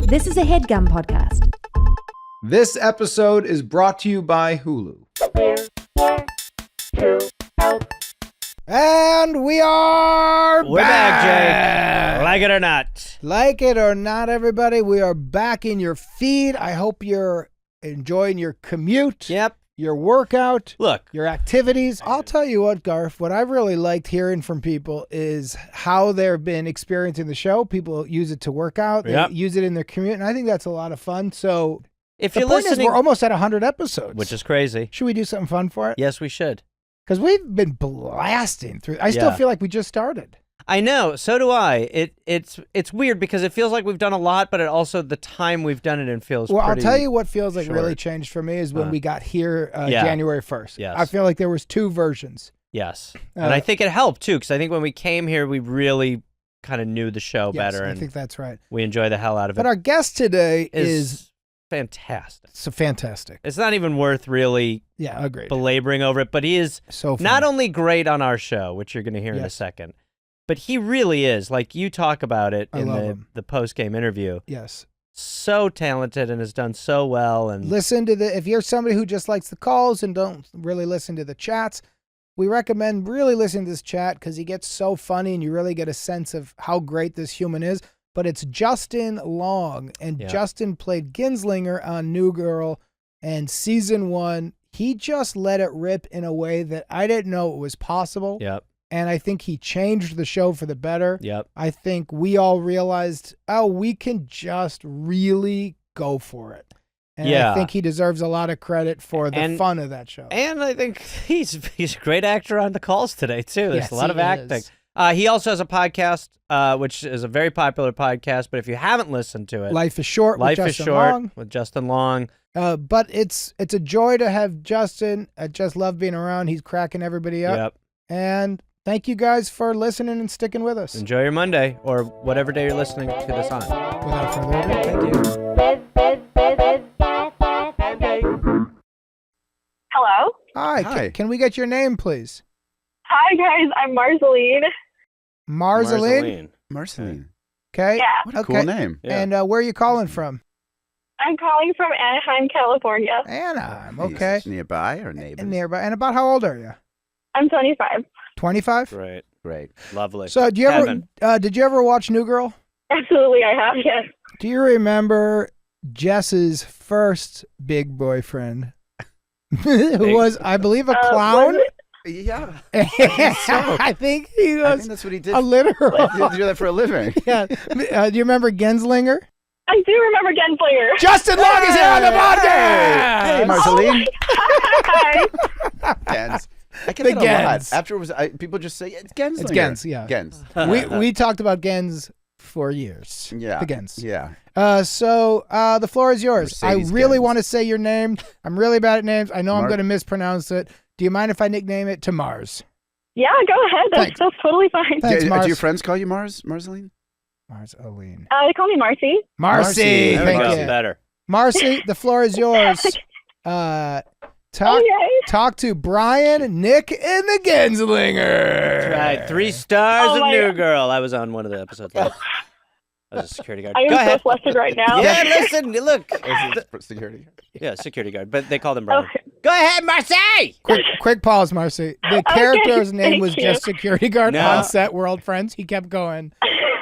This is a Headgum podcast. This episode is brought to you by Hulu. And We're back, Jake. Like it or not. Like it or not, everybody, we are back in your feed. I hope you're enjoying your commute. Yep. Your workout. Look. Your activities. I'll tell you what, Garth, what I've really liked hearing from people is how they've been experiencing the show. People use it to work out. They use it in their commute, and I think that's a lot of fun. So if the you're point listening, is we're almost at 100 episodes. which is crazy. Should we do something fun for it? Yes, we should. Because we've been blasting through. I still feel like we just started. I know. So do I. It's weird because it feels like we've done a lot, but it also the time we've done it in feels Well, I'll pretty tell you what feels like short. really changed for me is when we got here January 1st. Yes. I feel like there was two versions. Yes. And I think it helped, too, because I think when we came here, we really kind of knew the show better. I think that's right. We enjoy the hell out of it. But our guest today is fantastic. so fantastic. It's not even worth really Agreed. belaboring over it, but he is So fun. not only great on our show, which you're going to hear in a second, but he really is. Like you talk about it in the post-game interview. Yes. So talented and has done so well. And Listen to if you're somebody who just likes the calls and don't really listen to the chats, we recommend really listening to this chat because he gets so funny and you really get a sense of how great this human is. But it's Justin Long, and Justin played Ginslinger on New Girl, and season 1, he just let it rip in a way that I didn't know it was possible. Yep. And I think he changed the show for the better. Yep. I think we all realized, we can just really go for it. And I think he deserves a lot of credit for the fun of that show. And I think he's a great actor on the calls today, too. There's a lot of acting. He also has a podcast, which is a very popular podcast, but if you haven't listened to it, Life is Short with Justin Long. But it's a joy to have Justin. I just love being around. He's cracking everybody up. Yep. And thank you guys for listening and sticking with us. Enjoy your Monday or whatever day you're listening to this on. Without further ado, Thank you. Hello? Hi. Can we get your name, please? Hi, guys. I'm Marceline. Marceline. Okay. Yeah. What a cool name. Yeah. And where are you calling from? I'm calling from Anaheim, California. Anaheim. Okay. Nearby or neighbors? Nearby. And about how old are you? I'm 25. 25? Great. Lovely. So did you ever watch New Girl? Absolutely, I have, yes. Do you remember Jess's first big boyfriend? Who was, I believe, a clown? Yeah. I think he was I think that's what he did. a literal. He do that for a living. Yeah. Do you remember Ginslinger? I do remember Genslinger. Justin Long is here on the podcast! Hey, Marceline. Hi. Gens. I get The that a lot. Gens. Afterwards, people just say, it's Gens. It's Gens, yeah. Gens. We talked about Gens for years. Yeah. The Gens. Yeah. So the floor is yours. Mercedes I really Gens. want to say your name. I'm really bad at names. I know I'm Mark. going to mispronounce it. Do you mind if I nickname it to Mars? Yeah, go ahead. Thanks. That's totally fine. Thanks, do Mars. your friends call you Marceline? Marceline. They call me Marcy. Marcy. There we Thank go. you. Better. Marcy, the floor is yours. Talk to Brian, Nick, and the Genslinger. That's right. 3 stars Oh of my New God. Girl. I was on one of the episodes. I was a security guard. I Go am so ahead. flustered right now. Yeah, listen, look. Security. Yeah, security guard, but they called him Brian. Okay. Go ahead, Marcy! Quick pause, Marcy. The character's name thank was you. just security guard No. on set. We're old friends. He kept going,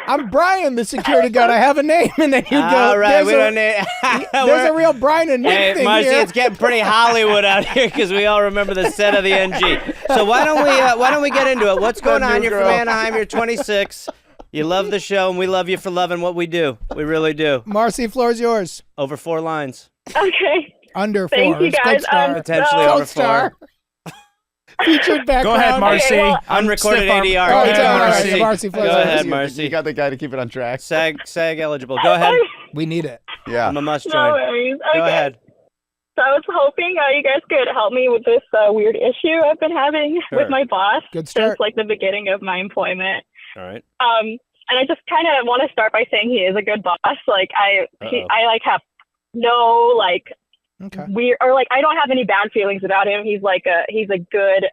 I'm Brian, the security guard. I have a name. And then you go, All right, we don't need... there's a real Brian and Nick Hey, thing Marcy, here. it's getting pretty Hollywood out here because we all remember the set of the NG. So why don't we get into it? What's going on? You're from Anaheim. You're 26. You love the show, and we love you for loving what we do. We really do. Marcy, floor is yours. Over 4 lines. Okay. Under 4. Thank you, It's guys. Gold star. Potentially so- over Gold star. 4. Featured background. Go ahead, Marcy. Okay, well, Unrecorded Stiff arm. ADR. Oh, Go it's ahead, all right. Marcy. Marcy, Go please. ahead, You Marcy. got the guy to keep it on track. SAG eligible. Go ahead. We need it. Yeah. I'm a must No join. worries. Okay. Go ahead. So I was hoping you guys could help me with this weird issue I've been having Sure. with my boss Good start. since like the beginning of my employment. All right. And I just kind of want to start by saying he is a good boss. Like I like have no like Okay. weird or like I don't have any bad feelings about him. He's a good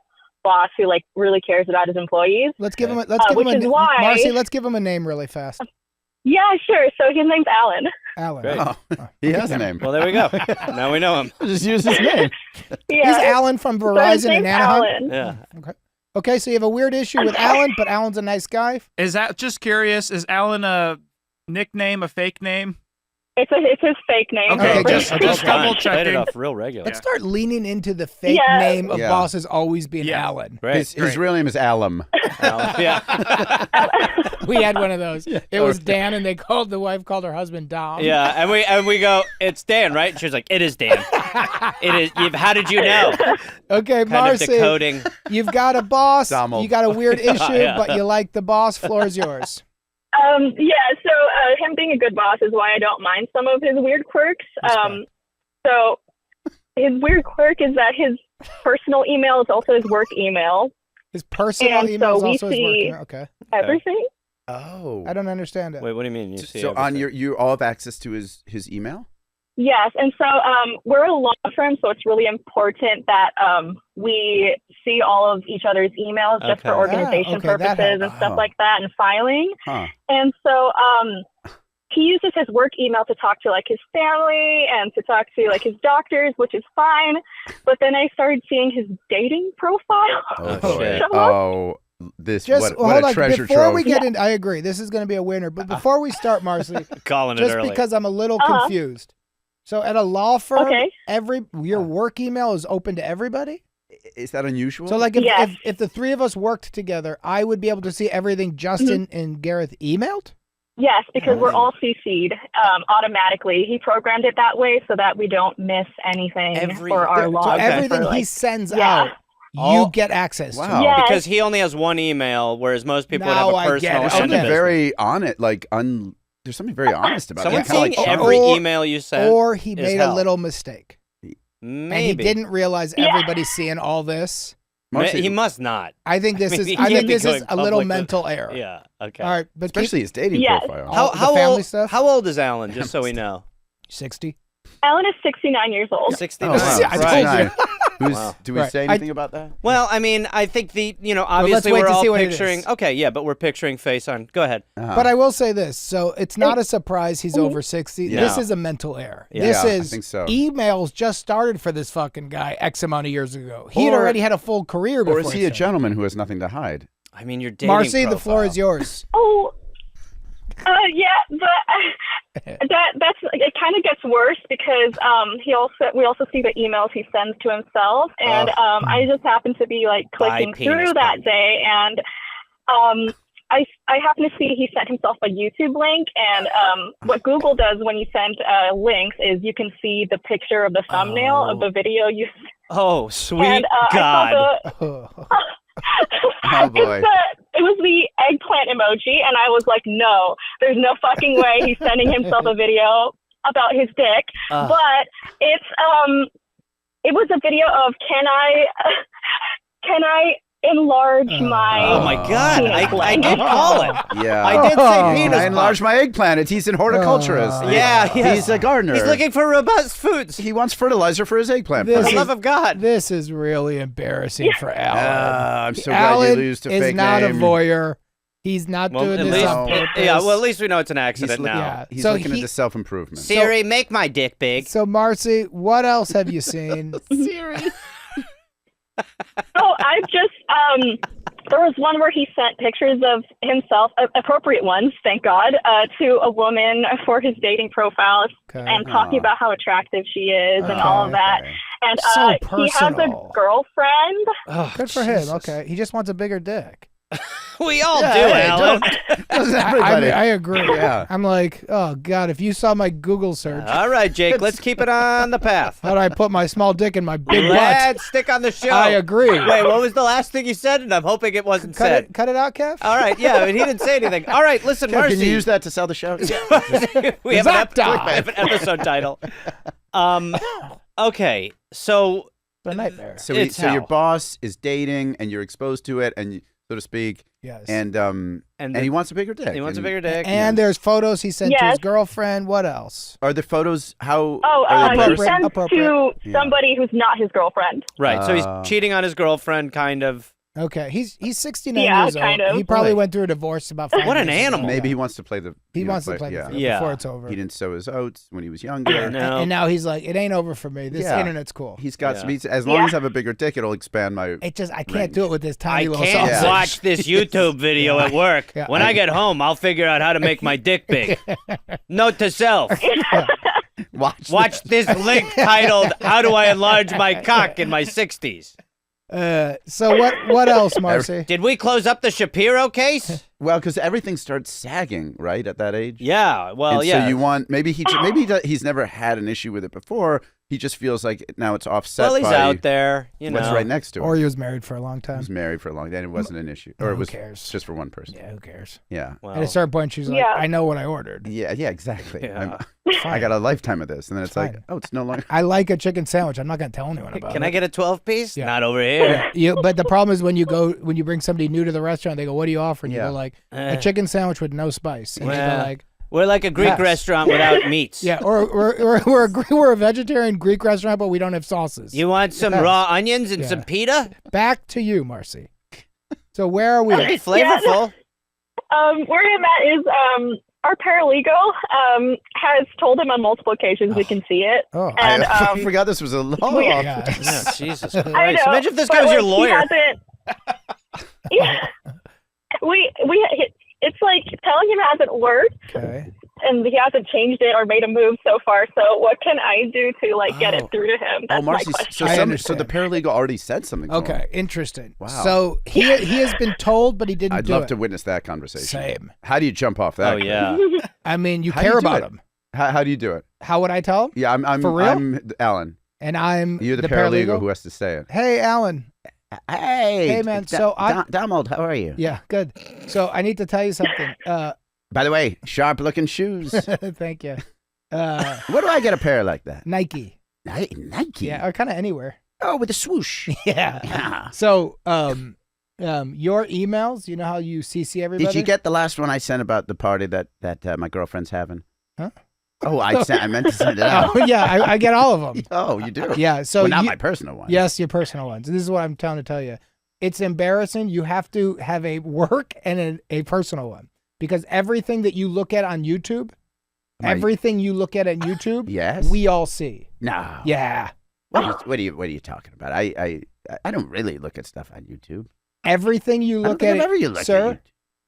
boss who like really cares about his employees. Let's give him a which is why- Marcy, let's give him a name really fast. Yeah, sure. So his name's Alan. Alan. Great. Oh, he has a name. Well, there we go. Now we know him. Just use his name. Yeah. He's Alan from So his Verizon in name's Anaheim. Alan. Yeah. Okay, so you have a weird issue with Alan, but Alan's a nice guy. Is that just curious? Is Alan a nickname, a fake name? It's his fake name. Okay, just Fine. double Played checking. it off real regular. Let's start leaning into the fake Yeah. name of Yeah. bosses always being Yeah. Alan. Great. His real name is Alum. Yeah. We had one of those. It was Dan, and the wife called her husband Dom. Yeah, and we go, it's Dan, right? And she was like, it is Dan. It is. How did you know? Okay, Kind Marcy, of decoding. you've got a boss. Donald. You got a weird issue, Yeah. but you like the boss. Floor is yours. So him being a good boss is why I don't mind some of his weird quirks. So his weird quirk is that his personal email is also his work email. His personal And email is so we also his work see- email. Okay, Everything. Oh. I don't understand it. Wait, what do you mean? You see So on everything? you all have access to his email? Yes, and so we're a law firm, so it's really important that we see all of each other's emails just for Okay. organization okay, that purposes and helps. stuff Oh. like that and filing. Huh. And so he uses his work email to talk to like his family and to talk to like his doctors, which is fine. But then I started seeing his dating profile. Oh, shit. show up. Oh, this Just what hold a on. treasure Before trove. we get in, I agree. This is going to be a winner. But before we start, Marcy, Calling it just early. because I'm a little Uh-huh. confused. So at a law firm, Okay. your work email is open to everybody? Is that unusual? So like if, Yes. if the three of us worked together, I would be able to see everything Justin and Gareth emailed? Yes, because we're all CC'd automatically. He programmed it that way so that we don't miss anything for our So logs. everything for, he like, sends yeah. out, you All- get access to. Wow. Yes. Because he only has one email, wherease most people Now would I have a get personal it. There's and a something Okay. business. very on it, there's something very honest about Someone's it. Kinda seeing like every Or- email you sent. Or he is made hell. a little mistake. Maybe. And he didn't realize Yeah. everybody's seeing all this. Marcy, He must not. I think this I mean, is he I think can't be this is going a little public with- mental error. Yeah. Okay. All right, but especially his dating Yes. profile. All the family old? stuff? How old is Alan? Just so we know. 60. Alan is 69 years old. 69. Oh, wow. See, I told Right. you. Who's, do we Right. say anything about that? Well, I mean, I think let's obviously wait we're to all see what it picturing. is. Okay, yeah, but we're picturing face on. Go ahead. Uh-huh. But I will say this. So it's not a surprise he's over 60. Yeah. This is a mental error. Yeah. This Yeah, I is think so. emails just started for this fucking guy X amount of years ago. He had Or- already had a full career before. Or is he a started. gentleman who has nothing to hide? I mean, your dating Marcy, the floor profile. is yours. Oh, yeah, but that's it. Kind of gets worse because we also see the emails he sends to himself, and I just happened to be like clicking penis through that button. day, and I happen to see he sent himself a YouTube link, and what Google does when you send links is you can see the picture of the thumbnail of the video you. Oh, sweet And God. I saw Oh, boy. it was the eggplant emoji, and I was like, no, there's no fucking way he's sending himself a video about his dick. Ugh. But it was a video of can I enlarge my Oh my God! I did call it. Yeah. I did say penis. I enlarged my eggplant. He's a horticulturist. Yeah, yes. He's a gardener. He's looking for robust foods. He wants fertilizer for his eggplant. This For plant. the love of God. This is really embarrassing for Alan. I'm so glad Alan you used a is fake not name. a voyeur. He's not Well, doing at this least, on purpose. yeah. Well, at least we know it's an He's, accident now. Yeah. he's So looking he- into self-improvement. Siri, make my dick big. So Marcy, what else have you seen? Oh, I just there was one where he sent pictures of himself, appropriate ones, thank God, to a woman for his dating profile, Okay. and talking about how attractive she is and all of that. Okay. And So he has a personal. girlfriend. Oh, Good for him. Okay, he just wants a bigger dick. We all Yeah, do, hey, Alan. Doesn't I, everybody? I agree. Yeah. I'm like, oh God, if you saw my Google search, All right, Jake. Let's keep it on the path. how do I put my small dick in my big butt? Let's stick on the show. I agree. Wait, what was the last thing you said? And I'm hoping it wasn't said. Cut it out, Kev. All right, yeah, but he didn't say anything. All right, listen, Can Marcy. you use that to sell the show? we have Zapda. we have an episode title. Okay, so It's a nightmare. So, It's so your hell. boss is dating, and you're exposed to it, and so to speak, Yes. and the- he wants a bigger dick. he wants a And bigger dick. And there's photos he sent to his Yes. girlfriend. What else? Are the photos how? Oh, are they he embarrassing? sends Appropriate. to Yeah. somebody who's not his girlfriend. Right, so Uh, he's cheating on his girlfriend, kind of. Okay, he's 69 Yeah, years old. kind of. He probably Boy. went through a divorce about 5 What an years ago. animal. Maybe he wants to play the. He wants to play play the yeah. field Yeah. before it's over. He didn't sow his oats when he was younger. Yeah, no. And now he's like, it ain't over for me. This Yeah. internet's cool. He's got Yeah. some. As long as I have a bigger dick, it'll expand my. I can't range. do it with this I tiny little can't sausage. watch this YouTube video at work. Yeah. When I get home, I'll figure out how to make my dick big. Note to self. Watch this link titled "How Do I Enlarge My Cock in My 60s?" So what else, Marcy? Did we close up the Shapiro case? Well, because everything starts sagging, right, at that age. Yeah. Well, And yeah. So you want he's never had an issue with it before. He just feels like now it's offset. Well, he's by out there. You know. what's right next to him. Or he was married for a long He time. was married for a long time. It wasn't an issue, or it Who was cares? just for one person. Yeah, who cares? Yeah. Well, At a certain point, she's like, Yeah. I know what I ordered. Yeah. Exactly. Yeah. I got a lifetime of this, and then it's like, fine. oh, it's no longer. I like a chicken sandwich. I'm not going to tell anyone about it. can I get a 12-piece? Yeah. Not over here. But the problem is when you bring somebody new to the restaurant, they go, what do you offer? And you Yeah. go like, Eh. a chicken sandwich with no spice. And you go Well, like, We're like a Greek Yes. restaurant without meats. yeah, or we're a vegetarian Greek restaurant, but we don't have sauces. You want some Yes. raw onions and Yeah. some pita? Back to you, Marcy. So where are we? That'd be at? flavorful. Where I'm at is our paralegal has told him on multiple occasions we can see it. Oh, And I forgot this was a law. yeah. Yeah, Jesus I Christ. know, Imagine if this but, guy was your like, lawyer. He hasn't, yeah, it's like telling him hasn't worked, Okay. and he hasn't changed it or made a move so far. So what can I do to like get it through to him? That's my Marcy, question. so I so understand. the paralegal already said something. to him. Okay, interesting. Wow. So he has been told, but he didn't I'd do love it. to witness that conversation. Same. How do you jump off that? Oh, yeah. I mean, you How do you care do about it? him. How do you do it? How would I tell him? Yeah, I'm For real? I'm Alan. And I'm You're the paralegal who has to say it. Hey, Alan. Hey, man, so Donald, how are you? Yeah, good. So I need to tell you something. By the way, sharp looking shoes. Thank you. Where do I get a pair like that? Nike. Nike. Yeah, or kind of anywhere. Oh, with a swoosh. Yeah. Yeah. So, your emails, you know how you CC everybody? Did you get the last one I sent about the party that my girlfriend's having? Huh? Oh, I meant to send it out. Oh, yeah, I get all of them. Oh, you do? Yeah, so well, not you- my personal one. Yes, your personal ones. This is what I'm trying to tell you. It's embarrassing. You have to have a work and a personal one because everything that you look at on YouTube, everything you look at on YouTube, Yes. we all see. No. Yeah. What are you talking about? I don't really look at stuff on YouTube. Everything you I don't look think at, I've ever you look sir,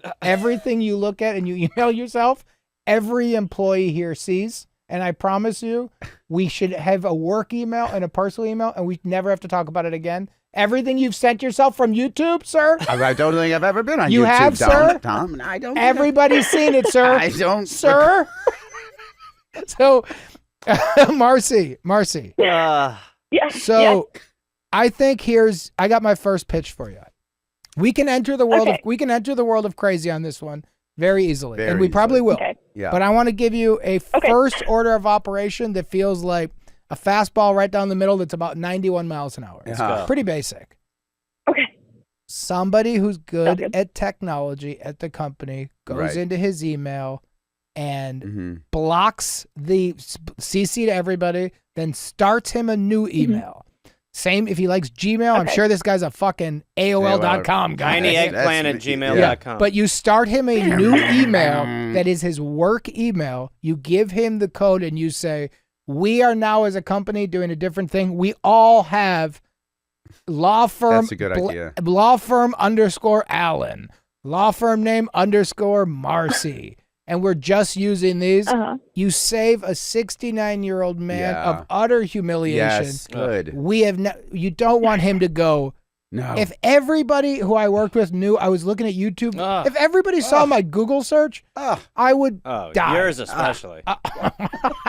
at everything you look at and you email yourself, every employee here sees. And I promise you, we should have a work email and a personal email, and we never have to talk about it again. Everything you've sent yourself from YouTube, sir. I don't think I've ever been on You YouTube. have, Tom, sir? Tom, I don't. Everybody's seen it, sir. I don't, Sir. So, Marcy. Yeah. So, I think I got my first pitch for you. We can enter the world of crazy on this one very easily, Very and we probably easily. will. Okay. Yeah. But I want to give you a first order of operation that feels like a fastball right down the middle that's about 91 miles an hour. Uh-huh. Pretty basic. Okay. Somebody who's good Sounds good. at technology at the company goes Right. into his email and Mm-hmm. blocks the CC to everybody, then starts him a new email. Same if he likes Gmail. I'm Okay. sure this guy's a fucking AOL.com guy. Tiny That's- eggplant at that's- gmail.com. But you start him a new email that is his work email. You give him the code and you say, we are now as a company doing a different thing. We all have law firm. That's a good idea. Law firm _ Allen. Law firm name _ Marcy. And we're just using these. Uh-huh. You save a 69-year-old man Yeah. of utter humiliation. Yes, good. We have you don't want him to go. No. If everybody who I worked with knew I was looking at YouTube, Ugh. if everybody saw my Google search, I would Oh, die. yours especially.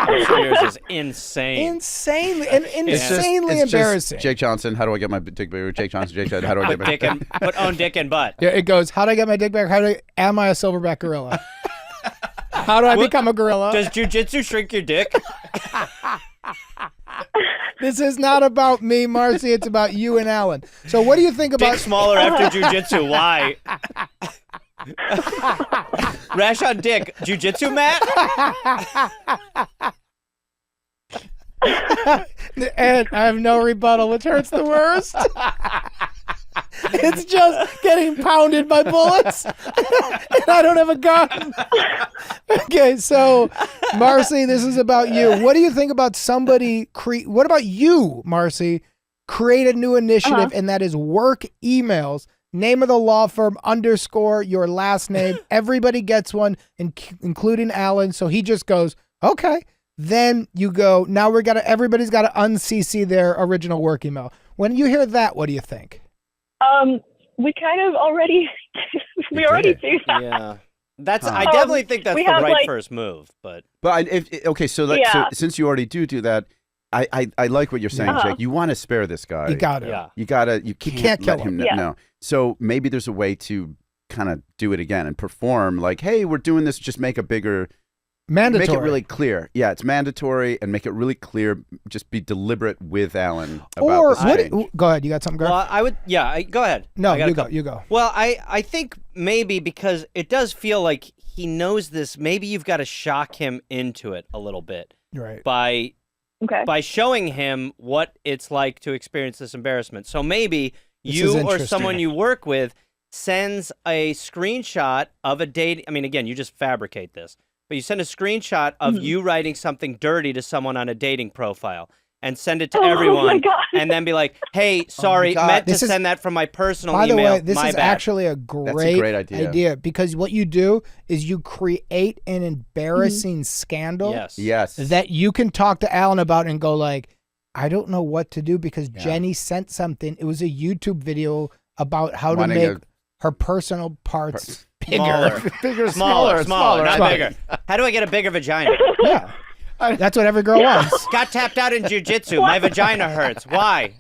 Yours is insane. Insanely It's embarrassing. Jake Johnson, how do I get my dick bigger? Jake Johnson, how do I get my Dick and, put own dick and butt. Yeah, it goes, how do I get my dick back? Am I a silverback gorilla? How do I become a gorilla? Does jujitsu shrink your dick? This is not about me, Marcy. It's about you and Alan. So what do you think Dick about... smaller after jujitsu. Why? Rash on dick. Jujitsu mat? And I have no rebuttal, which hurts the worst. It's just getting pounded by bullets, and I don't have a gun. Okay, so Marcy, this is about you. What do you think about somebody what about you, Marcy? Create a new initiative, and that is work emails. Name of the law firm _ your last name. Everybody gets one, including Alan. So he just goes, okay. Then you go, now everybody's got to un-CC their original work email. When you hear that, what do you think? We kind of already, we already do that. Yeah. I definitely think that's the right first move, but so since you already do that, I like what you're saying, Jake. You want to spare this guy. You got to. Yeah. You can't kill let him Yeah. know. So maybe there's a way to kind of do it again and perform like, hey, we're doing this. Just make a bigger mandatory. Make it really clear. Yeah, it's mandatory, and make it really clear. Just be deliberate with Alan about or this what? change. Go ahead. You got something, Gareth? Well, I would. Yeah, go ahead. No, you go. Well, I think maybe because it does feel like he knows this. Maybe you've got to shock him into it a little bit. Right. By showing him what it's like to experience this embarrassment. So maybe you or someone you work with sends a screenshot of a date. I mean, again, you just fabricate this, but you send a screenshot of you writing something dirty to someone on a dating profile and send it to everyone. My God. And then be like, hey, sorry, meant to send that from my personal email. By the way, this is bad. actually a That's a great idea. because what you do is you create an embarrassing scandal Yes. that you can talk to Alan about and go like, I don't know what to do because Jenny sent something. It was a YouTube video about how to make her personal parts bigger. Smaller, not bigger. How do I get a bigger vagina? Yeah. That's what every girl wants. Got tapped out in jiu-jitsu. My vagina hurts. Why?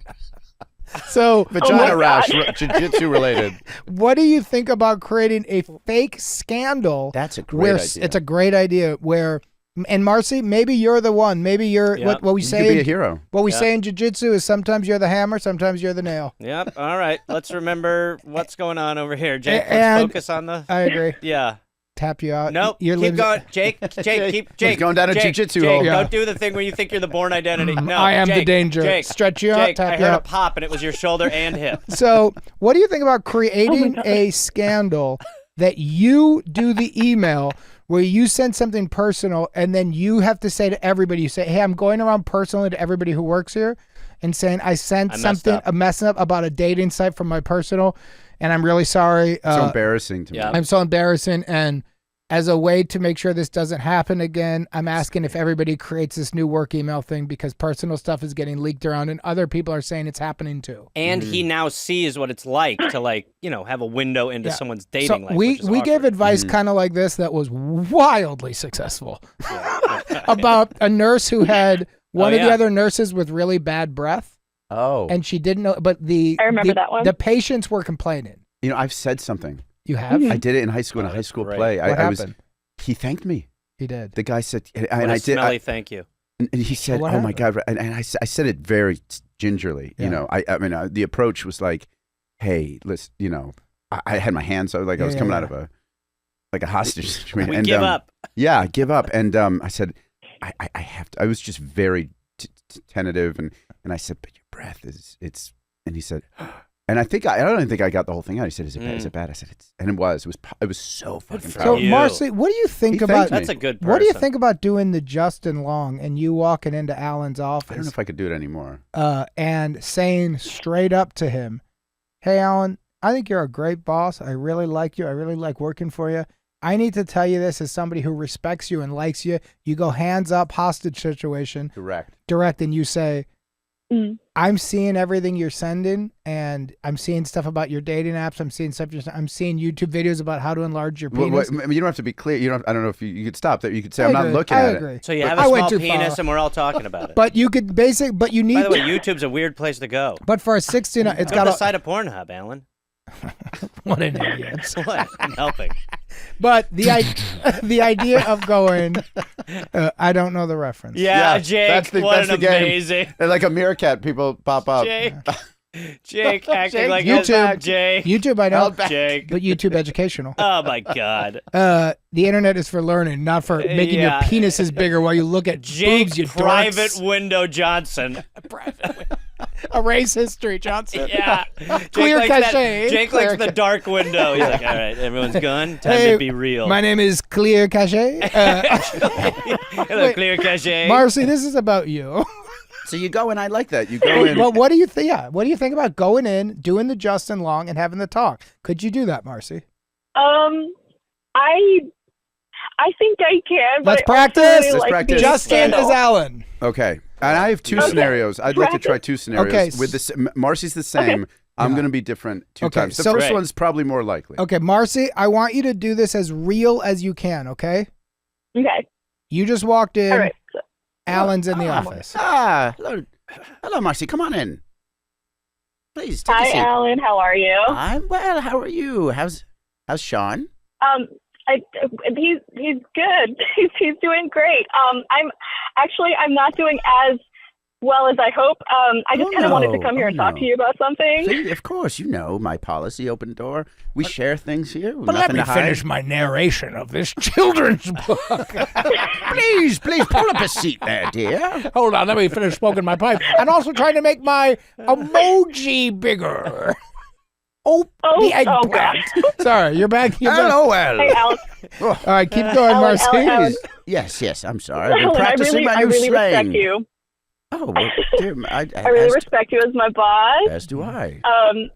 So vagina rash, jiu-jitsu related. What do you think about creating a fake scandal? That's a great idea. It's a great idea where, and Marcy, maybe you're the one. Maybe you're what we say. You could be a hero. What we say in jiu-jitsu is sometimes you're the hammer, sometimes you're the nail. Yep. All right. Let's remember what's going on over here, Jake. Let's focus on the. I agree. Yeah. Tap you out. Nope. Keep going, Jake. Jake. He's going down a jiu-jitsu Jake, hole. don't do the thing where you think you're the born identity. No, I am Jake, the danger. Jake, Stretch you out, Jake, tap I you heard out. a pop, and it was your shoulder and hip. So, what do you think about creating a scandal that you do the email where you send something personal and then you have to say to everybody, you say, hey, I'm going around personally to everybody who works here and saying I sent something, a mess up about a dating site from my personal, and I'm really sorry. So embarrassing to me. I'm so embarrassing, and as a way to make sure this doesn't happen again, I'm asking if everybody creates this new work email thing because personal stuff is getting leaked around and other people are saying it's happening too. And he now sees what it's like to have a window into someone's dating life. We gave advice kind of like this that was wildly successful about a nurse who had one of the other nurses with really bad breath. Oh. And she didn't know, but I remember that one. The patients were complaining. You know, I've said something. You have? I did it in high school, in a high school play. What happened? He thanked me. He did. The guy said, and I did. Smelly thank you. And he said, "Oh my God!" And I said it very gingerly. Yeah. You know, I mean, the approach was like, "Hey, let's," you know, I had my hands out like I was coming out of a hostage situation. We give up. Yeah, give up. And I said, I have to. I was just very tentative, and I said, "But your breath is it's." And he said. And I don't even think I got the whole thing out. He said, "Is it bad? Is it bad?" I said, "It's," and it was so fucking So, powerful. Marcy, what do you think about? That's a good person. What do you think about doing the Justin Long and you walking into Alan's office? I don't know if I could do it anymore. And saying straight up to him, "Hey, Alan, I think you're a great boss. I really like you. I really like working for you. I need to tell you this as somebody who respects you and likes you." You go hands up, hostage situation. Direct, and you say, I'm seeing everything you're sending, and I'm seeing stuff about your dating apps. I'm seeing YouTube videos about how to enlarge your penis. You don't have to be clear. I don't know if you could stop there. You could say, I'm not looking at it. So you have a small penis, and we're all talking about it. But you could but you need. By the way, YouTube's a weird place to go. But for a 16, it's go got to the side of Pornhub, Alan. What an idiot! What? I'm helping. But the idea of going, I don't know the reference. Yeah, Jake, that's an amazing. And like a meerkat, people pop up. Jake acting like YouTube. Jake. YouTube, I know. Jake. But YouTube educational. Oh my God. The internet is for learning, not for making your penises bigger while you look at Jake boobs, you Private dorks. Window Johnson. Erase history, Johnson. Yeah. Clear Jake likes cachet. Jake likes the dark window. He's like, all right, everyone's gone. Time Hey, to be real. My name is Clear Cachet. Hello, wait. Clear Cachet. Marcy, this is about you. So you go in. I like that. You go in. Well, what do you think? Yeah, what do you think about going in, doing the Justin Long, and having the talk? Could you do that, Marcy? I think I can. But Let's I also practice. really Let's like practice. the Justin scandal. is Alan. Okay. And I have two scenarios. I'd like to try two scenarios. Okay. With this, Marcy's the same. I'm going to be different two Okay, times. The so- first Great. one's probably more likely. Okay, Marcy, I want you to do this as real as you can, okay? Okay. You just walked in. All right. So, Alan's in the office. Hello, Marcy. Come on in. Please take a hi, seat. Alan. How are you? I'm well. How are you? How's Sean? He's good. He's doing great. I'm not doing as well as I hope. I just kind of wanted to come here and talk to you about something. See, of course, you know my policy, open door. We share things here. But let me finish my narration of this children's book. Please pull up a seat there, dear. Hold on, let me finish smoking my pipe. I'm also trying to make my emoji bigger. The eggplant. gosh. Sorry, you're back. Hello, Hey, Alan. All right, keep going, Alan, Marcy. Alan. Yes, I'm sorry. I've been Alan, practicing my I new really slang. respect you. Oh, well, dear, I really respect you as my boss. As do I.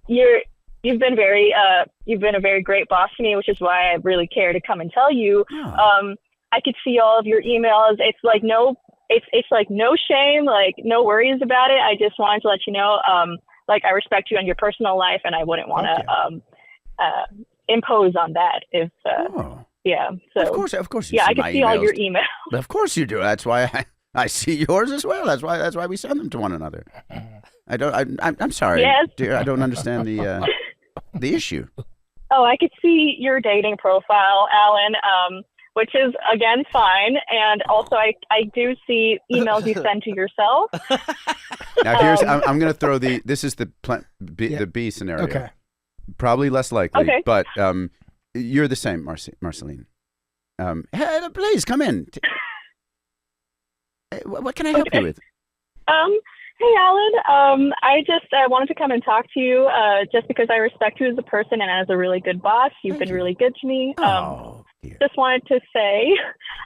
You've been a very great boss to me, which is why I really care to come and tell you. Oh. I could see all of your emails. It's like no shame, like no worries about it. I just wanted to let you know, like I respect you on your personal life, and I wouldn't want to impose on that. If yeah, so Of course. You yeah, see I could my see all emails. your emails. Of course you do. That's why I see yours as well. That's why we send them to one another. I'm sorry, Yes. dear. I don't understand the issue. Oh, I could see your dating profile, Alan, which is, again, fine. And also, I do see emails you send to yourself. Now, I'm going to throw this is the B scenario. Okay. Probably less likely, Okay. but you're the same, Marceline. Hey, please come in. What can I help you with? Hey, Alan. I just wanted to come and talk to you just because I respect you as a person and as a really good boss. You've been really good to me. Dear. Just wanted to say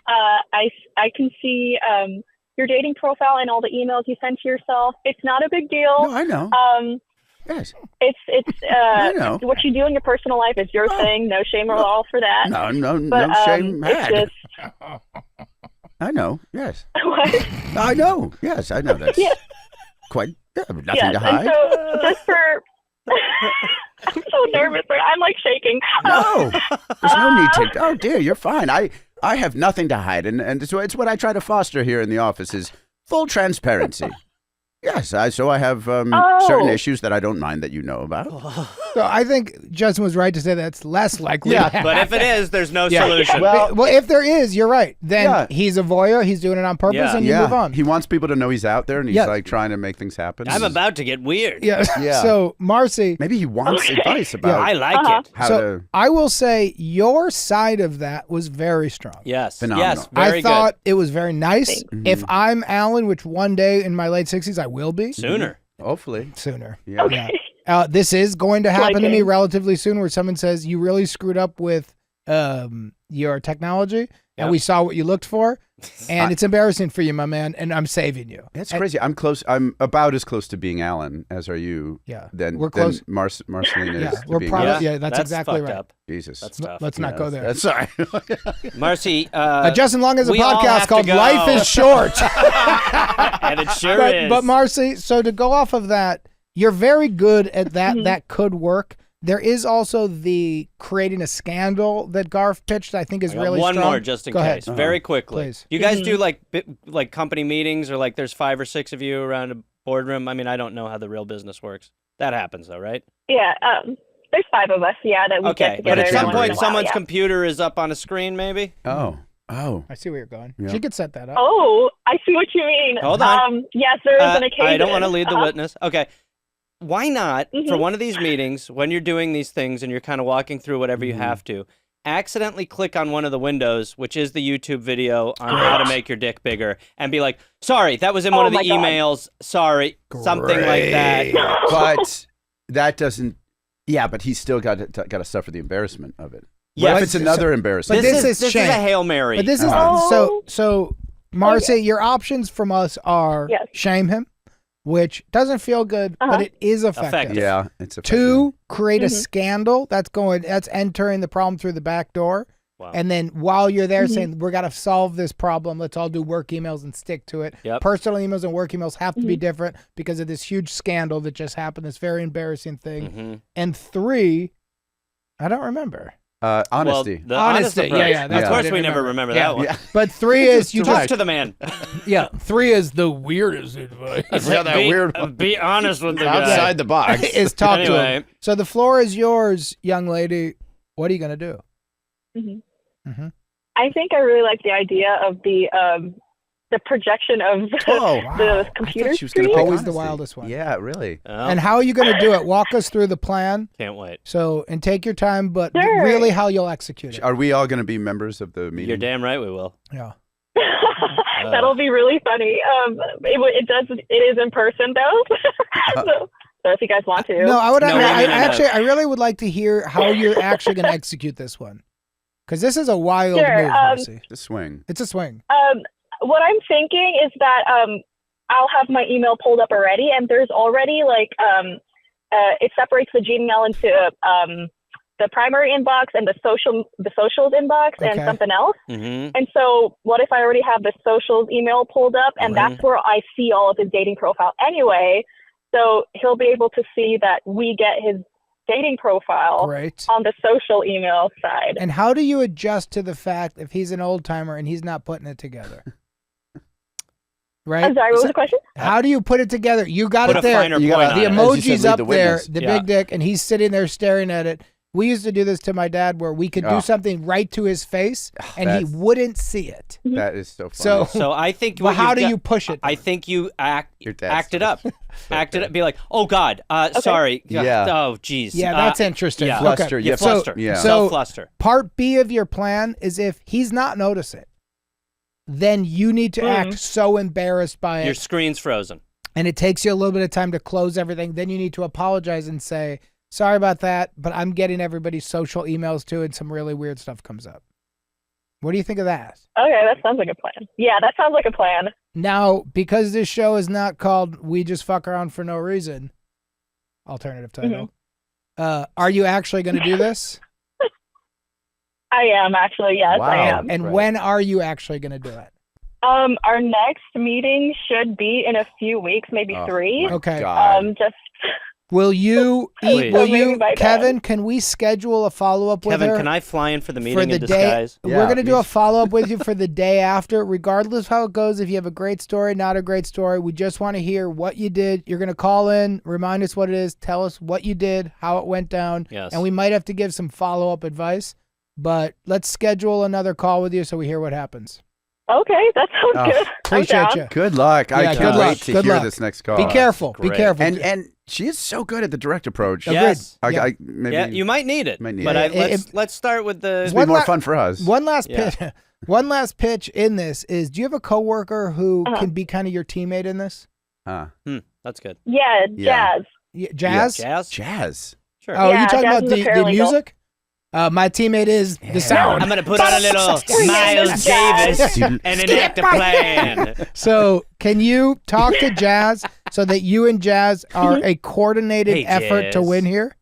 I can see your dating profile and all the emails you send to yourself. It's not a big deal. No, I know. Yes. It's I know. what you do in your personal life is your thing. No shame at all for that. No But, shame it's had. just I know. Yes. what? I know. Yes, I know. That's Yeah. quite nothing Yes, to hide. and so just for I'm so nervous. I'm like shaking. No, there's no need to. Oh dear, you're fine. I have nothing to hide, and so it's what I try to foster here in the office is full transparency. Yes, I have certain issues that I don't mind that you know about. So I think Justin was right to say that's less likely. Yeah, But if it is, there's no Yeah. solution. Well, if there is, you're right. Then Yeah. he's a voyeur. He's doing it on purpose, Yeah. and you move on. He wants people to know he's out there, and he's Yes. like trying to make things happen. I'm about to get weird. Yeah. Yeah. So Marcy, Maybe he wants advice about I like it. how so to. I will say your side of that was very strong. Yes. Phenomenal. Yes. Very I thought it was very nice. Mm-hmm. If I'm Alan, which one day in my late 60s I will be good. Sooner. Hopefully, sooner. yeah. Yeah. This is going to happen to me Liking. relatively soon, where someone says you really screwed up with your technology, and we saw what you looked for, and it's embarrassing for you, my man. And I'm saving you. That's crazy. I'm close. I'm about as close to being Alan as are you. Yeah. Then We're close. Marceline is. Yeah, to we're being proud. Alan. Yeah, that's exactly fucked right. Up. Jesus. That's tough. Let's not go there. That's sorry. Marcy, Justin Long has a we all podcast have to called go. "Life Is Short." and it sure is. But Marcy, so to go off of that, you're very good at that. That could work. There is also the creating a scandal that Garth pitched. I think is I got really one strong. more just in Go case, ahead. very quickly. Please. You guys do like company meetings, or like there's 5 or 6 of you around a boardroom. I mean, I don't know how the real business works. That happens though, right? Yeah. There's 5 of us. Yeah, that we get Okay, together. but at every some once in point, a while, someone's yeah. computer is up on a screen, maybe. Oh. I see where you're going. Yeah. She could set that up. Oh, I see what you mean. Hold on. Yes, there is an occasion. I don't want to lead the witness. Okay. Why not, for Mhm. one of these meetings, when you're doing these things and you're kind of walking through whatever you have to, accidentally click on one of the windows, which is the YouTube video on how to make your dick bigger, and be like, sorry, that was in one of the my God. emails. Sorry, something like that. But that doesn't. Yeah, but he's still got to suffer the embarrassment of it. Yes. What if it's another embarrassment? But this is this shame. is a Hail Mary. But this is so Marcy, your options from us are Yes. shame him, which doesn't feel good, but it is effective. Yeah, it's effective. 2, create a scandal. That's entering the problem through the back door. Wow. And then while you're there saying, we're got to solve this problem, let's all do work emails and stick to it. Yep. Personal emails and work emails have to be different because of this huge scandal that just happened, this very embarrassing thing. And 3, I don't remember. Honesty. Well, the honest Honesty, approach. yeah, that's Of what I course, we didn't never remember that one. Yeah. But 3 is you Talk just to the man. 3 is the weirdest advice. Yeah, that weird one. Be honest with the guy. Outside the box. is talk to him. Anyway. So the floor is yours, young lady. What are you gonna do? I think I really like the idea of the projection of Oh, the I computer thought she was gonna screen. pick Always the honesty. wildest one. Yeah, really. Oh, And how are you gonna do it? Walk us through the plan. can't wait. So and take your time, but Sure. really how you'll execute it. Are we all going to be members of the meeting? You're damn right we will. Yeah. That'll be really funny. It is in person though. So if you guys want to. No, I would. No, I no. actually, I really would like to hear how you're actually gonna execute this one, because this is a wild Sure, move, Marcy. The swing. It's a swing. What I'm thinking is that I'll have my email pulled up already, and there's already it separates the Gmail into the primary inbox and the socials inbox and Okay. something else. Mm-hmm. And so what if I already have the socials email pulled up, and that's where I see all of his dating profile anyway. So he'll be able to see that we get his dating profile Great. on the social email side. And how do you adjust to the fact if he's an old timer and he's not putting it together? Right? I'm sorry, what was the question? How do you put it together? You got Put it a there. finer You point gotta- on The it. As you emoji's said, lead up the there, witness. the Yeah. big dick, and he's sitting there staring at it. We used to do this to my dad where we could do Oh. something right to his face and he That's- wouldn't see it. That is so funny. So, So I think. well, what how you've do got- you push it? I think you Your dad's act it up. Act it up. Be like, oh God, sorry. Yeah. Oh geez. Yeah, that's interesting. yeah. Okay. Fluster. You Yeah, fluster. yeah. So- Self-fluster. Part B of your plan is if he's not noticing, then you need to act so embarrassed by Your it, screen's frozen. and it takes you a little bit of time to close everything. Then you need to apologize and say, sorry about that, but I'm getting everybody's social emails too, and some really weird stuff comes up. What do you think of that? Okay, that sounds like a plan. Yeah, that sounds like a plan. Now, because this show is not called We Just Fuck Around for No Reason, alternative title, are you actually going to do this? I am actually, yes, I Wow. am. And Right. when are you actually going to do it? Our next meeting should be in a few weeks, maybe Oh, 3. my Okay. God. Just Will you Please. will So maybe you by then. Kevin, can we schedule a follow-up with Kevin, her can I fly in for the for meeting the in day? disguise? We're Yeah, going to do me a follow-up with you for the day after, regardless of how it goes. If you have a great story, not a great story, we just want to hear what you did. You're going to call in, remind us what it is, tell us what you did, how it went down, Yes. and we might have to give some follow-up advice, but let's schedule another call with you so we hear what happens. okay, that sounds Oh, good. I'm Appreciate down. you. Good luck. I Yeah, can't good wait luck. to Good hear luck. this next call. Be careful. Be great. careful. And she is so good at the direct approach. Agreed. Yes. Yeah. I maybe Yeah, you might need it. Might need but it. let's start with the. It'll One be more la- fun for us. One last Yeah. pitch. One last pitch in this is: do you have a coworker who can be kind of your teammate in this? That's good. Yeah, Yeah. jazz. Jazz? Jazz. Jazz. Sure. Oh, Yeah, you talking Jazz about is the apparently music? My teammate is the sound. I'm gonna put on a little Miles Davis and enact a plan. So, can you talk to Jazz so that you and Jazz are a coordinated Hey, effort to Jazz. win here?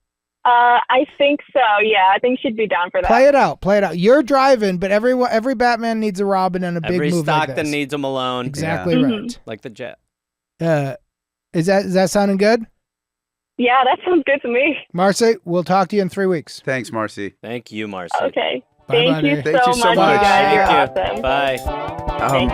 I think so. Yeah, I think she'd be down for that. Play it out. Play it out. You're driving, but every Batman needs a Robin and a big Every move like Stockton this. needs a Malone. Exactly Yeah. right. Like the Jet. Is that sounding good? Yeah, that sounds good to me. Marcy, we'll talk to you in 3 weeks. Thanks, Marcy. Thank you, Marcy. Okay. Bye-bye, Thank you dear. Thank so you so much, much. you guys. You're Thank you. awesome. Bye. Thank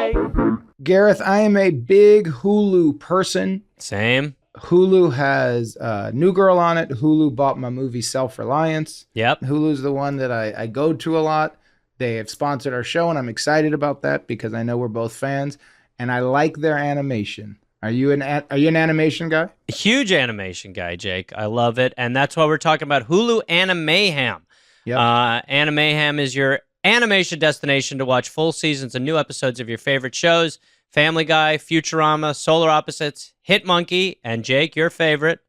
you. Gareth, I am a big Hulu person. Same. Hulu has New Girl on it. Hulu bought my movie Self-Reliance. Yep. Hulu's the one that I go to a lot. They have sponsored our show, and I'm excited about that because I know we're both fans, and I like their animation. Are you an animation guy? Huge animation guy, Jake. I love it. And that's why we're talking about Hulu Animayhem. Yep. Animayhem is your animation destination to watch full seasons and new episodes of your favorite shows. Family Guy, Futurama, Solar Opposites, Hit Monkey, and Jake, your favorite,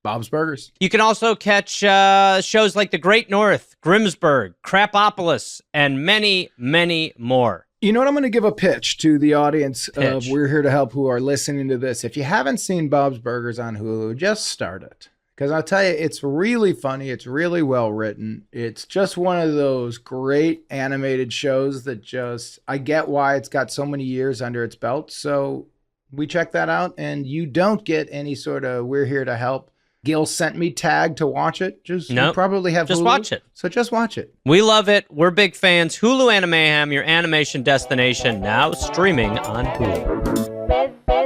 Bob's Burgers. You can also catch shows like The Great North, Grimsburg, Crapopolis, and many, many more. You know what? I'm going to give a pitch to the audience of Pitch. We're Here to Help who are listening to this. If you haven't seen Bob's Burgers on Hulu, just start it. Because I'll tell you, it's really funny. It's really well written. It's just one of those great animated shows that I get why it's got so many years under its belt. So we check that out, and you don't get any sort of We're Here to Help. Gil sent me tag to watch it. You probably have just Hulu, watch it. So just watch it. We love it. We're big fans. Hulu Animayhem, your animation destination, now streaming on Hulu.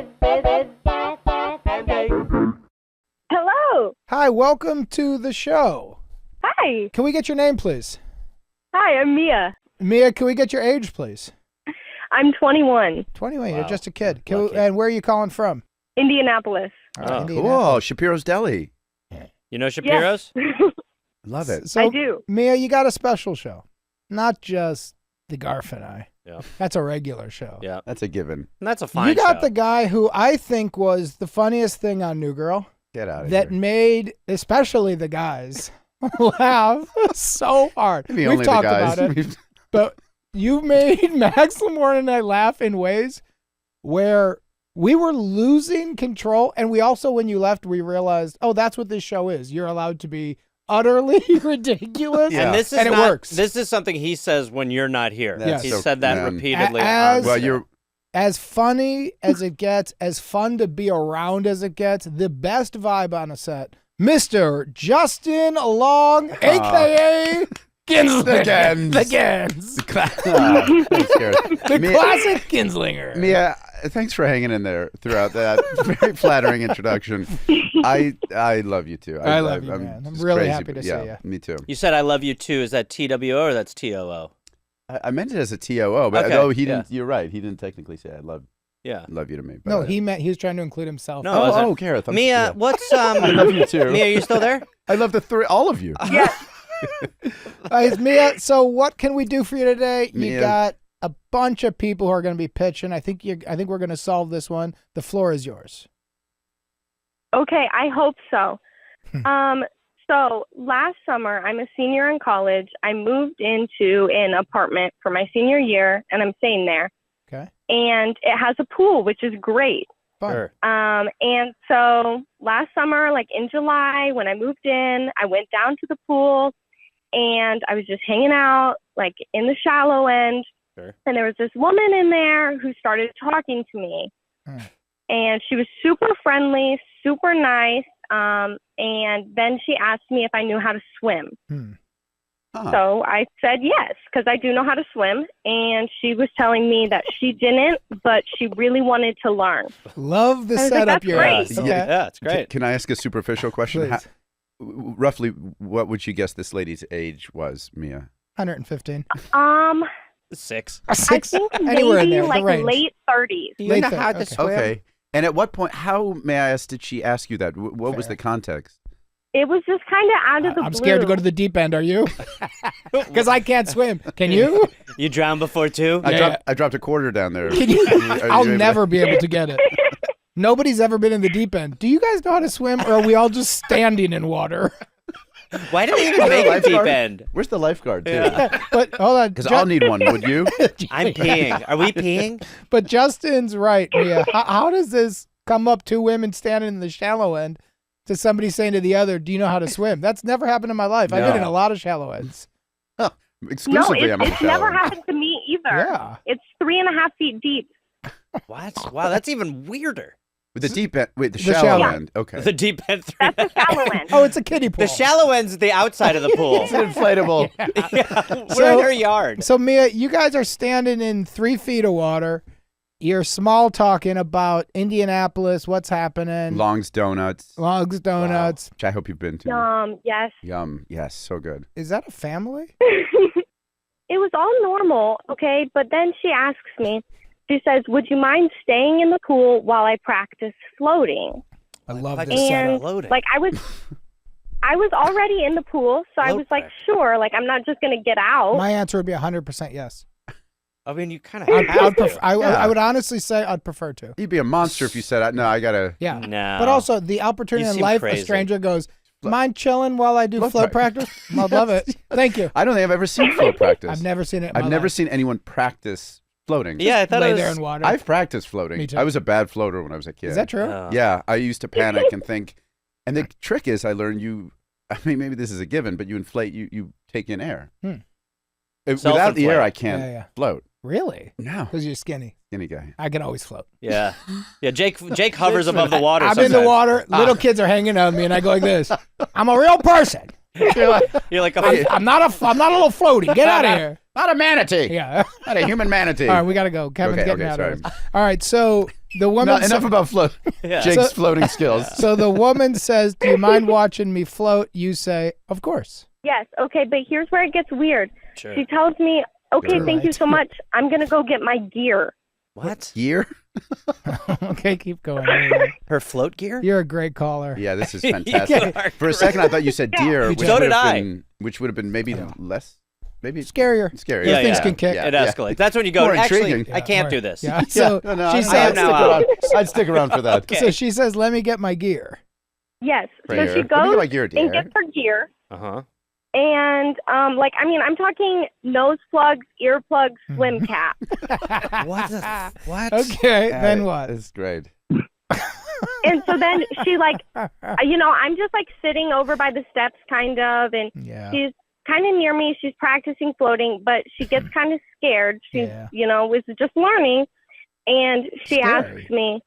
Hello. Hi, welcome to the show. Hi. Can we get your name, please? Hi, I'm Mia. Mia, can we get your age, please? I'm 21. 21, Wow. you're just a kid. Lucky. And where are you calling from? Indianapolis. Oh, Indianapolis. Cool. Shapiro's Deli. You know Shapiro's? Love it. So, I do. Mia, you got a special show. Not just the Garf and I. Yeah. That's a regular show. Yeah. That's a given. And that's a fine You got show. the guy who I think was the funniest thing on New Girl Get out of that here. made, especially the guys, laugh so hard. Maybe We've only the talked guys. about it, but you made Max Lamorne and I laugh in ways where we were losing control. And we also, when you left, we realized, oh, that's what this show is. You're allowed to be utterly ridiculous. Yeah. And this is And it not, works. This is something he says when you're not here. That's He so- said that man. repeatedly. As- on Well, the show. you're As funny as it gets, as fun to be around as it gets, the best vibe on a set, Mr. Justin Long, a.k.a. Ginslinger. The Gens. The Gens. Thanks, Gareth. The Mia- classic Ginslinger. Mia, thanks for hanging in there throughout that very flattering introduction. I love you too. I love you, man. I'm just really crazy, happy to but see yeah, ya. Me too. You said I love you too. Is that TWO or that's TOO? I meant it as a TOO, but Okay, no, he yeah. didn't. You're right. He didn't technically say I love Yeah. you to me. But No, he was trying to include himself. No, is it- Oh, Gareth. Mia, yeah. what's I love you too. Mia, you still there? I love all of you. Yes. Mia, so what can we do for you today? You Mia. got a bunch of people who are going to be pitching. I think we're going to solve this one. The floor is yours. Okay, I hope so. So last summer, I'm a senior in college. I moved into an apartment for my senior year, and I'm staying there. Okay. And it has a pool, which is great. Fun. Sure. And so last summer, like in July, when I moved in, I went down to the pool, and I was just hanging out, like in the shallow end. Sure. And there was this woman in there who started talking to me. Hmm. And she was super friendly, super nice. And then she asked me if I knew how to swim. Huh. So I said yes, because I do know how to swim. And she was telling me that she didn't, but she really wanted to learn. Love the I was like, setup that's you're great. at. Okay. Yeah, it's great. Can I ask a superficial question? Please. Roughly, what would you guess this lady's age was, Mia? 115. 6. I Six. think Anywhere in maybe there, the like range. late 30s. You Late know third, how to okay. swim? Okay. And at what point? How, may I ask, did she ask you that? What was Fair. the context? It was just kind of out of the blue. I'm scared to go to the deep end. Are you? Because I can't swim. Can you? You drowned before too? I dropped a quarter down there. Can you? Are you I'll able to- never be able to get it. Nobody's ever been in the deep end. Do you guys know how to swim, or are we all just standing in water? Why did they even make a deep Lifeguard? end? Where's the lifeguard, too? Yeah. But hold on. Because I'll need one, would you? I'm peeing. Are we peeing? But Justin's right, Mia. How does this come up? Two women standing in the shallow end to somebody saying to the other, "Do you know how to swim?" That's never happened in my life. I've been in No. a lot of shallow ends. No, Exclusively, I'm in the it's never shallow. happened to me either. Yeah. It's 3.5 feet deep. What? Wow, that's even weirder. With the deep end, wait, the The shallow shallow. end. Okay. The deep end. That's the shallow end. Oh, it's a kiddie pool. The shallow end's at the outside of the pool. It's an inflatable. Yeah, we're So- in her yard. So Mia, you guys are standing in 3 feet of water. You're small talking about Indianapolis, what's happening, Long's Donuts. Logs Donuts. Which I hope you've been to. Yes. Yum. Yes, so good. Is that a family? It was all normal, okay? But then she asks me, she says, would you mind staying in the pool while I practice floating? I love Like this And setup. floating. like I was already in the pool, so I Float was like, practice. sure, like I'm not just gonna get out. My answer would be 100% yes. I mean, you kind of I would honestly say I'd prefer to. You'd be a monster if you said, "No, I gotta." Yeah. No. But also the opportunity You in seem life, crazy. a stranger goes, mind chilling while I do Float float practice? I'd love it. Thank you. I don't think I've ever seen float practice. I've never seen it in I've my never life. seen anyone practice floating. Yeah, I thought Lay it was. there in water. I've practiced floating. Me too. I was a bad floater when I was a kid. Is that true? Oh. Yeah, I used to panic and think. And the trick is, I learned I mean, maybe this is a given, but you inflate, you take in air. Without the air, I can't Yeah. float. Really? No, Because you're skinny. skinny guy. I can always float. Yeah. Jake hovers above the water. I'm in the sometimes. water. Little kids are hanging on me, and I go like this. I'm a real person. You're like a I'm not a little floaty. Get out of here. Not a manatee. Yeah. Not a human manatee. All right, we gotta go. Kevin's Okay, getting okay, out of sorry. it. All right, so the woman. Enough about float. Yeah. Jake's So- floating skills. So the woman says, "Do you mind watching me float?" You say, "Of course." Yes, okay, but here's where it gets weird. Sure. She tells me, okay, You're thank you right. so much. I'm gonna go get my gear. What? Gear? Okay, keep going. Her float gear? You're a great caller. Yeah, this is You fantastic. are For a second, I thought you said deer, Me which too. would So did have I. been, which would have been maybe less, maybe Scarier. scary. Those things can kick. It escalates. That's when you go, More actually, intriguing. I can't Right. do this. Yeah. So No, she I'd says, now out. I'd stick around for that. Okay. so she says, "Let me get my gear." Yes. Prayer. So she Let me get goes my gear, and dear. gets her gear. Uh-huh. And I'm talking nose plugs, earplugs, swim cap. What the what? Okay, then what? It's great. And so then she I'm just like sitting over by the steps kind of, and Yeah. she's kind of near me. She's practicing floating, but she gets kind of scared. She's, Yeah. Was just learning. And she Scary. asks me,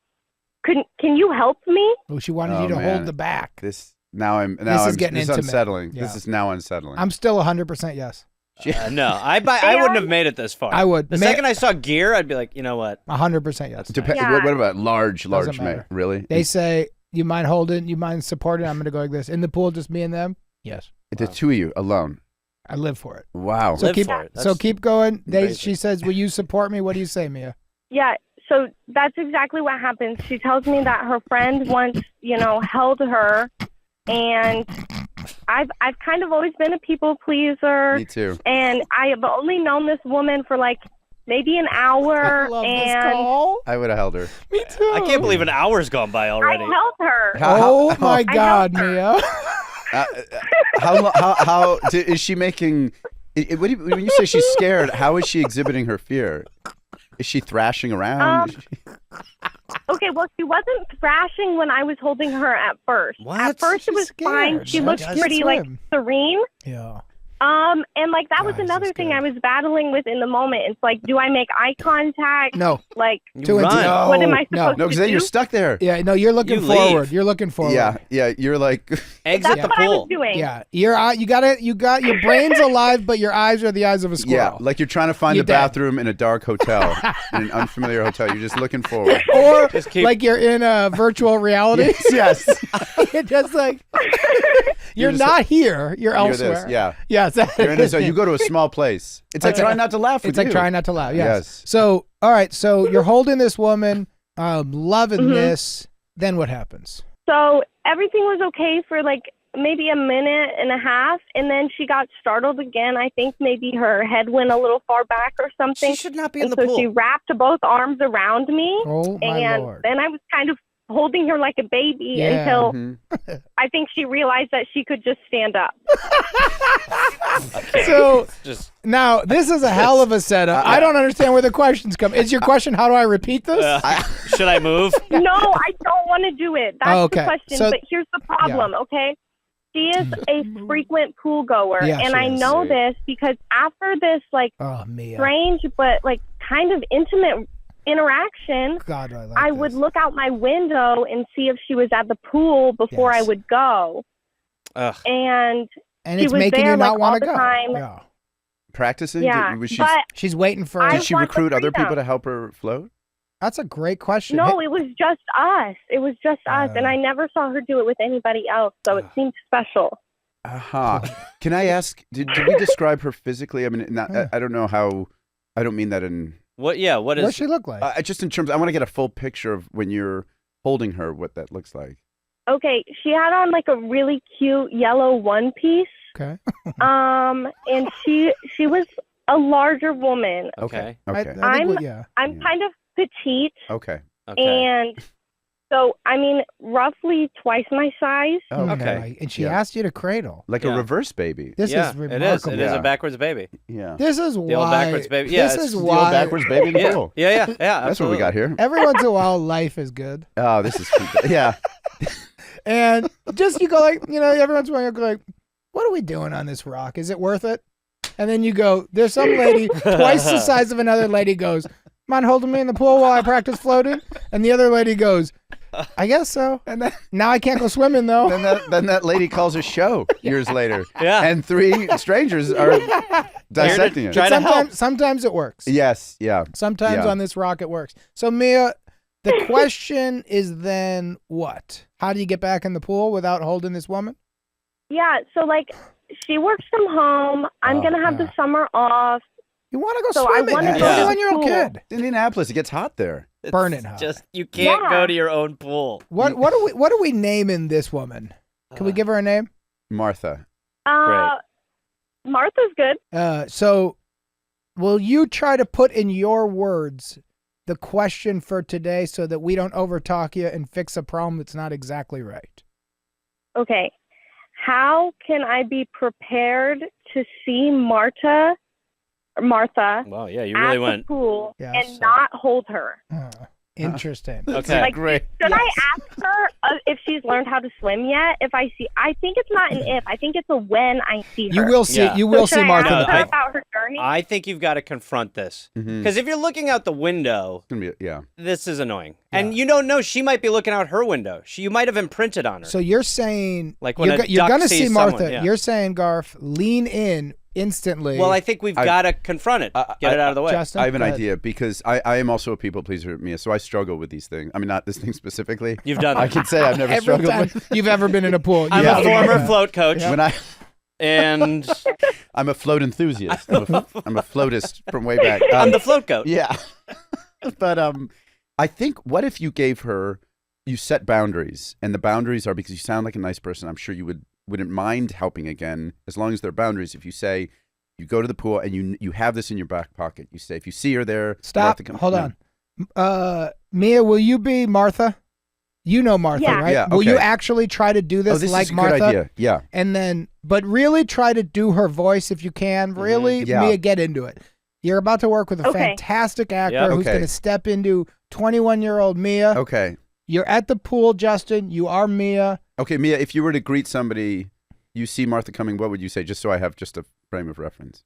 can you help me? Oh, she wanted Oh, you to man. hold the back. This now I'm is getting this is intimate. unsettling. Yeah. This is now unsettling. I'm still 100% yes. No, I wouldn't have made it this far. I would. The second I saw gear, I'd be like, you know what? 100% yes. Yeah. What about large Doesn't man? matter. Really? They say, "You mind holding? You mind supporting?" I'm going to go like this. In the pool, just me and them? Yes. The two of you alone. I live for it. Wow. So Live keep for it. so That's keep going. amazing. She says, "Will you support me?" What do you say, Mia? Yeah, so that's exactly what happens. She tells me that her friend once, held her, and I've kind of always been a people pleaser, Me too. and I have only known this woman for like maybe an hour, I love this and call. I would have held her. Me too. I can't believe an hour's gone by I already. held her. Oh my I God, helped her. Mia. Is she making? When you say she's scared, how is she exhibiting her fear? Is she thrashing around? Okay, well, she wasn't thrashing when I was holding her at first. What? At first, it was She's fine. scared. She She looked can't pretty like swim. serene. Yeah. And like that was God, this another is thing good. I was battling with in the moment. It's like, do I make eye contact? No. Like, You Too run. into what am I no. supposed No, to because then do? you're stuck there. Yeah, no, you're looking You forward. leave. You're looking forward. Yeah. You're like, Exit That's the what I pool. was doing. Yeah. Your eye, you got your brain's alive, but your eyes are the eyes of a yeah, squirrel. like you're trying to find You're the dead. bathroom in a dark hotel, in an unfamiliar hotel. You're just looking forward. Or Just keep- like you're in a virtual reality. yes. You're just like you're just not here. You're You're elsewhere. this. Yeah. Yes. You're in so you go to a small place. It's like Okay. trying not to laugh. It's with like you. trying not to laugh. Yes. Yes. So, all right. So you're holding this woman, loving Mhm. this. Then what happens? So everything was okay for like maybe a minute and a half, and then she got startled again. I think maybe her head went a little far back or something. She should not be in And the so pool. she wrapped both arms around me, Oh my and Lord. then I was kind of holding her like a baby Yeah. until Mhm. I think she realized that she could just stand up. So Just now this is a hell of a setup. I don't understand where the questions come. Is your question, how do I repeat this? should I move? No, I don't want to do it. That's Oh, okay. the question. So- but here's the problem, okay? She is a frequent pool goer, Yeah, and she I is. know this because after this, like, Oh, Mia. strange but like kind of intimate interaction, God, I like I this. would look out my window and see if she was at the pool before I Yes. would go. Ugh. And and she it's was making there, you not like, want all to the go. time. Yeah. Practicing? yeah, Was she, but She's waiting for. I did she want the recruit other freedom. people to help her float? That's a great question. no, Hey, it was just us. It was just us, and I never saw her do it with anybody else, so it seemed special. Uh-huh. Can I ask, did we describe her physically? I mean, not, I don't know how, I don't mean that in What? Yeah. What What's is? she look like? Just in terms, I want to get a full picture of when you're holding her, what that looks like. Okay, she had on like a really cute yellow one piece. Okay. And she was a larger woman. Okay. Okay. I think yeah. I'm kind of petite, Okay. Okay. and so I mean roughly twice my size. Okay. And she Yeah. asked you to cradle. Like Yeah. a reverse baby. This yeah, is it is. remarkable. It is Yeah. a backwards baby. Yeah. This is The why. old backwards baby. Yeah, this it's is The why. old backwards baby in the Yeah. pool. Yeah. That's what we got here. Every once in a while, life is good. Oh, this is yeah. And just you go like, every once in a while you go like, what are we doing on this rock? Is it worth it? And then you go, there's some lady twice the size of another lady goes, mind holding me in the pool while I practice floating? And the other lady goes, I guess so. And then, now I can't go swimming though. Then that lady calls a show years later. Yeah. And 3 strangers are dissecting it. Try to help. Sometimes it works. Yes. Yeah. Sometimes Yeah. on this rock it works. So Mia, the question is then what? How do you get back in the pool without holding this woman? Yeah, so like she works from home. I'm gonna have the summer off. You want to go So I swimming? wanna You're go a to the 21-year-old pool. kid. It's Indianapolis, it gets hot there. Burning hot. Just you can't Yeah. go to your own pool. What are we naming this woman? Can we give her a name? Martha. Martha's good. So will you try to put in your words the question for today so that we don't overtalk you and fix a problem that's not exactly right? Okay. How can I be prepared to see Martha Wow. Yeah. You at really the went. pool Yeah, and so- not hold her? Interesting. Okay. Like, Great. should I ask her if she's learned how to swim yet? I think it's not an if. I think it's a when I see her. You will see. Yeah. You will So see should Martha. I in ask the her pool. about her journey? I think you've got to confront this Mhm. because if you're looking out the window, It's gonna be yeah. this is annoying, and you don't know she might be looking out her window. You might have imprinted on her. So you're saying Like when a you're duck going to sees see Martha. someone, yeah. You're saying, Garth, lean in instantly. well, I think we've got to confront it. Get it out of the way. Justin, I have an go ahead. idea because I am also a people pleaser, Mia, so I struggle with these things. I mean, not this thing specifically. You've done I that. can say I've never Every struggled time with. you've ever been in a pool. I'm Yeah. a former float coach, When and I'm a float enthusiast. I'm a floatist from way back. I'm the float goat. Yeah. But I think what if you gave her, you set boundaries, and the boundaries are because you sound like a nice person. I'm sure you wouldn't mind helping again as long as there are boundaries. If you say you go to the pool and you have this in your back pocket, you say if you see her there, Stop. Martha Hold on. Mia, will you be Martha? You know Martha, Yeah. right? Yeah, Will you okay. actually try to do this, Oh, this like is a Martha? good idea. Yeah. And then, but really try to do her voice if you can. Really, Yeah. Mia, get into it. You're about to work with a Okay. fantastic actor Yep. who's Okay. going to step into 21-year-old Mia. Okay. You're at the pool, Justin. You are Mia. Okay, Mia, if you were to greet somebody, you see Martha coming, what would you say? Just so I have just a frame of reference.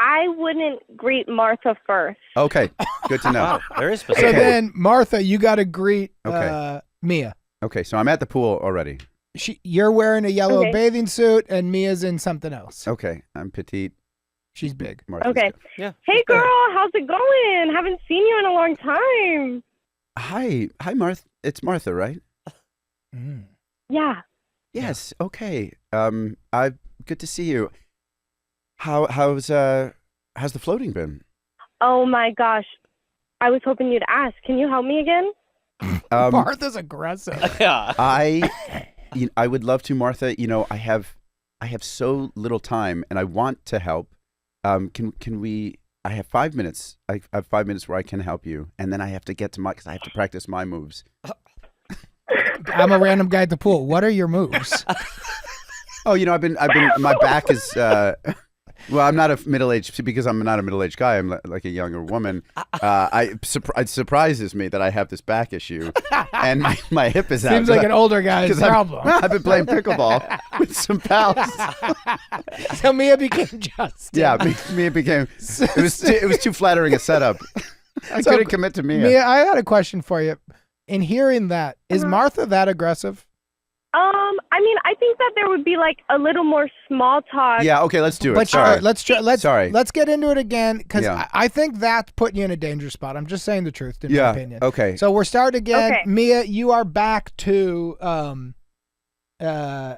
I wouldn't greet Martha first. Okay, good to know. Wow, very So specific. then, Martha, you got to greet Okay. Mia. Okay, so I'm at the pool already. You're wearing a yellow Okay. bathing suit, and Mia's in something else. Okay, I'm petite. She's big. Martha's Okay. good. Yeah. Hey, girl, how's it going? Haven't seen you in a long time. Hi, Martha. It's Martha, right? Mm. Yeah. Yes. Okay. Good to see you. How's the floating been? Oh my gosh. I was hoping you'd ask. Can you help me again? Martha's aggressive. Yeah. I would love to, Martha. You know, I have so little time, and I want to help. Can we? I have 5 minutes. I have 5 minutes where I can help you, and then I have to get to because I have to practice my moves. I'm a random guy at the pool. What are your moves? Oh, you know, I've been. My back is. Well, I'm not a middle-aged because I'm not a middle-aged guy. I'm like a younger woman. It surprises me that I have this back issue, and my hip is out. Seems like an older guy's 'cause problem. I've been playing pickleball with some pals. So Mia became Justin. Yeah, Mia became. It was too flattering a setup. I So, couldn't commit to Mia. Mia, I had a question for you. In hearing that, is Martha that aggressive? I mean, I think that there would be like a little more small talk. Yeah. Okay. Let's do it. But Sorry. let's get into it again because Yeah. I think that's putting you in a dangerous spot. I'm just saying the truth, in my Yeah. opinion. Okay. So we're starting again. Okay. Mia, you are back to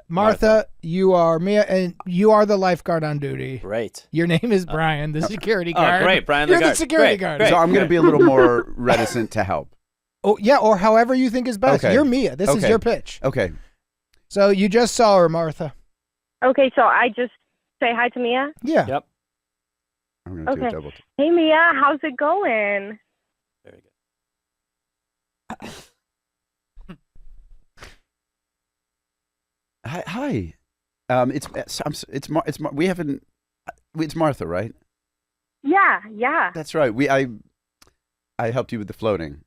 Martha, you are Mia, and you are the lifeguard on duty. Great. Your name is Brian, the security Oh, guard. great, Brian You're the guard. the security Great, guard. great. So I'm going to be a little more reticent to help. Oh, yeah, or however you think is best. Okay. You're Mia. This is Okay. your pitch. Okay. So you just saw her, Martha. Okay, so I just say hi to Mia. Yeah. Yep. I'm going to do a Okay. double. Hey, Mia, how's it going? Very good. Hi. It's Martha, right? Yeah. That's right. I helped you with the floating.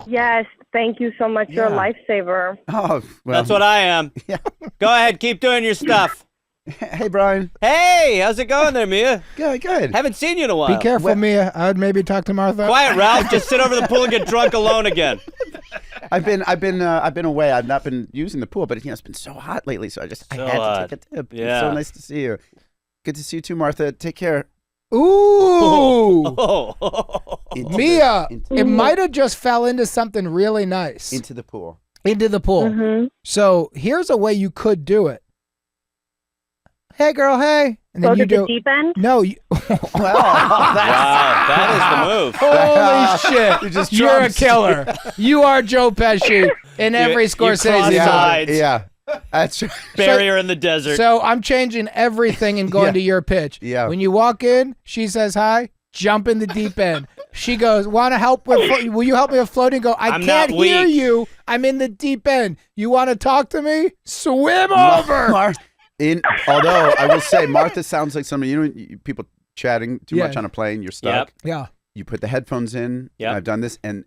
Yes, thank you so much. You're a Yeah. lifesaver. Oh, well. That's what I am. Yeah. Go ahead, keep doing your stuff. Hey, Brian. Hey, how's it going there, Mia? Good. Haven't seen you in a while. Be careful, Mia. I would maybe talk to Martha. Quiet, Ralph. Just sit over the pool and get drunk alone again. I've been away. I've not been using the pool, but it's been so hot lately, so I So had hot. to take a dip. Yeah. It's so nice to see you. Good to see you too, Martha. Take care. Ooh. Oh. Mia, into, it might have just fell into something really nice. into the pool. Into the pool. Mm-hmm. So here's a way you could do it. Hey, girl, hey. And then Go you to do. the deep end? No. You, Wow, that is the move. holy shit. You just You're a trumps. killer. You are Joe Pesci in every you Scorsese cross movie. sides. Yeah. That's right. Barrier in the desert. So I'm changing everything and going Yeah. to your pitch. Yeah. When you walk in, she says hi, jump in the deep end. She goes, want to help with, will you help me with floating? Go, I I'm can't not hear weak. you. I'm in the deep end. You want to talk to me? Swim over. Although I will say, Martha sounds like somebody, people chatting too Yeah. much on a plane, you're stuck. Yep. Yeah. You put the headphones in. Yep. I've done this, and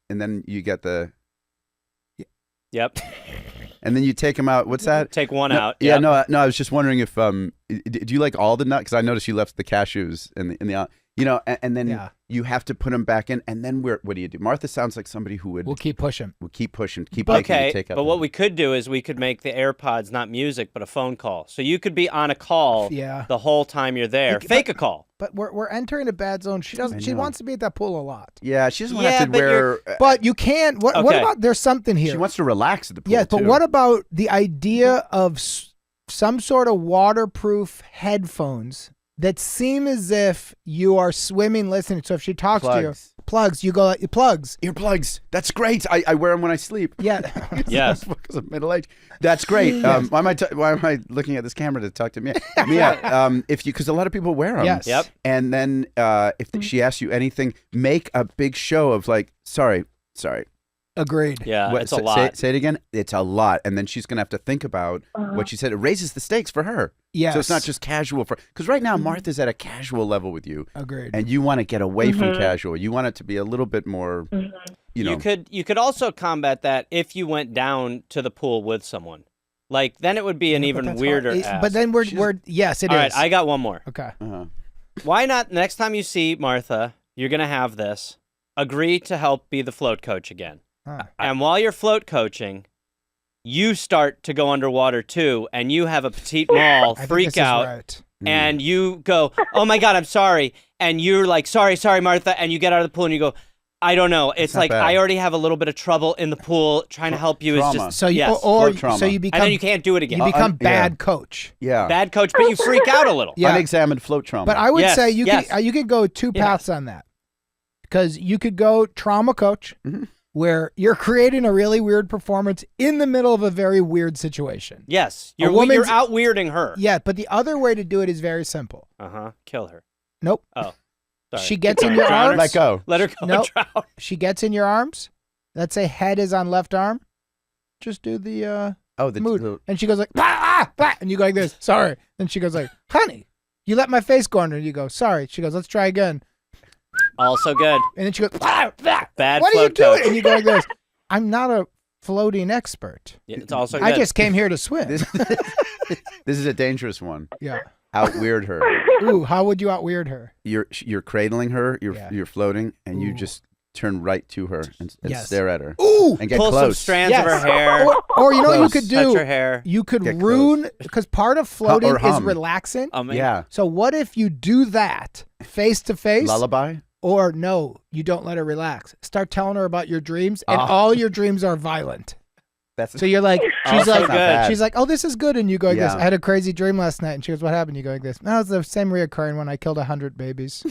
then you get the, Yep. and then you take them out. What's that? Take one No, out. Yeah, Yep. no. I was just wondering if do you like all the nuts? Because I noticed you left the cashews in the and then Yeah. you have to put them back in, and then what do you do? Martha sounds like somebody who would We'll keep pushing. keep pushing, keep making you Okay, take out. but what we could do is we could make the AirPods not music, but a phone call. So you could be on a call Yeah. the whole time you're there. Fake a call. But we're entering a bad zone. She doesn't. I She know. wants to be at that pool a lot. Yeah, she doesn't want Yeah, to have to but wear. But you can. What Okay. about? There's something here. She wants to relax at the pool. Yes, but too. what about the idea of some sort of waterproof headphones that seem as if you are swimming listening? So if she talks to you, plugs, you go like, plugs. Earplugs. That's great. I wear them when I sleep. Yeah. Yes. Because I'm middle aged. That's great. Why am I looking at this camera to talk to Mia? Mia, because a lot of people wear them. Yes. Yep. And then if she asks you anything, make a big show of like, sorry. Agreed. Yeah, What- it's a say- lot. Say it again. It's a lot, and then she's gonna have to think about what she said. It raises the stakes for her. Yes. So it's not just casual because right now Martha's at a casual level with you, Agreed. and you want to get away from casual. You want it to be a little bit more, You could also combat that if you went down to the pool with someone. Like then it would be an But even that's weirder. hard. ask. But then we're yes, it is. All right, I got one more. Okay. Why not next time you see Martha, you're gonna have this. Agree to help be the float coach again. Huh. And while you're float coaching, you start to go underwater too, and you have a petite mall I think freak this is out, right. and you go, "Oh my God, I'm sorry," and you're like, "Sorry, Martha," and you get out of the pool and you go, "I don't know. It's not like bad. I already have a little bit of trouble in the pool. Trying to help you is Trauma. just So you yes. or Float trauma. so you and become then you can't do it again. you become yeah. bad coach. Yeah. Bad coach, but you freak out a little. Yeah. Unexamined float trauma. But I would Yes, say you yes. could go two paths on that. Because you could go trauma coach, where you're creating a really weird performance in the middle of a very weird situation. Yes, you're woman's- out weirding her. Yeah, but the other way to do it is very simple. Kill her. Nope. Oh, sorry. She gets in your Drown her? arms. Let go. Let her go Nope. drown. She gets in your arms. Let's say head is on left arm. Just do the Oh, the mood. And she goes like, and you go like this. Sorry. Then she goes like, honey, you let my face go under. And you go, sorry. She goes, let's try again. Also good. And then she goes, Bad what are you float doing? coach. And you go like this. I'm not a floating expert. Yeah, it's also good. I just came here to swim. This is a dangerous one. Yeah. Out weird her. Ooh, how would you out weird her? You're cradling her. Yeah. You're floating, and you Ooh. just turn right to her and Yes. stare at her. Ooh. And get pull some close. strands Yes. of her hair. Or you know what you Close. could Touch do? her hair. You could Get ruin, because part of floating or is hum. relaxing. Yeah. So what if you do that face to face? Lullaby. Or no, you don't let her relax. Start telling her about your dreams, and Ah. all your dreams are violent. That's So you're like, she's so like, good. bad. she's like, oh, this is good, and you go like this. Yeah. I had a crazy dream last night, and she goes, what happened? You go like this. No, it's the same reoccurring one. I killed 100 babies.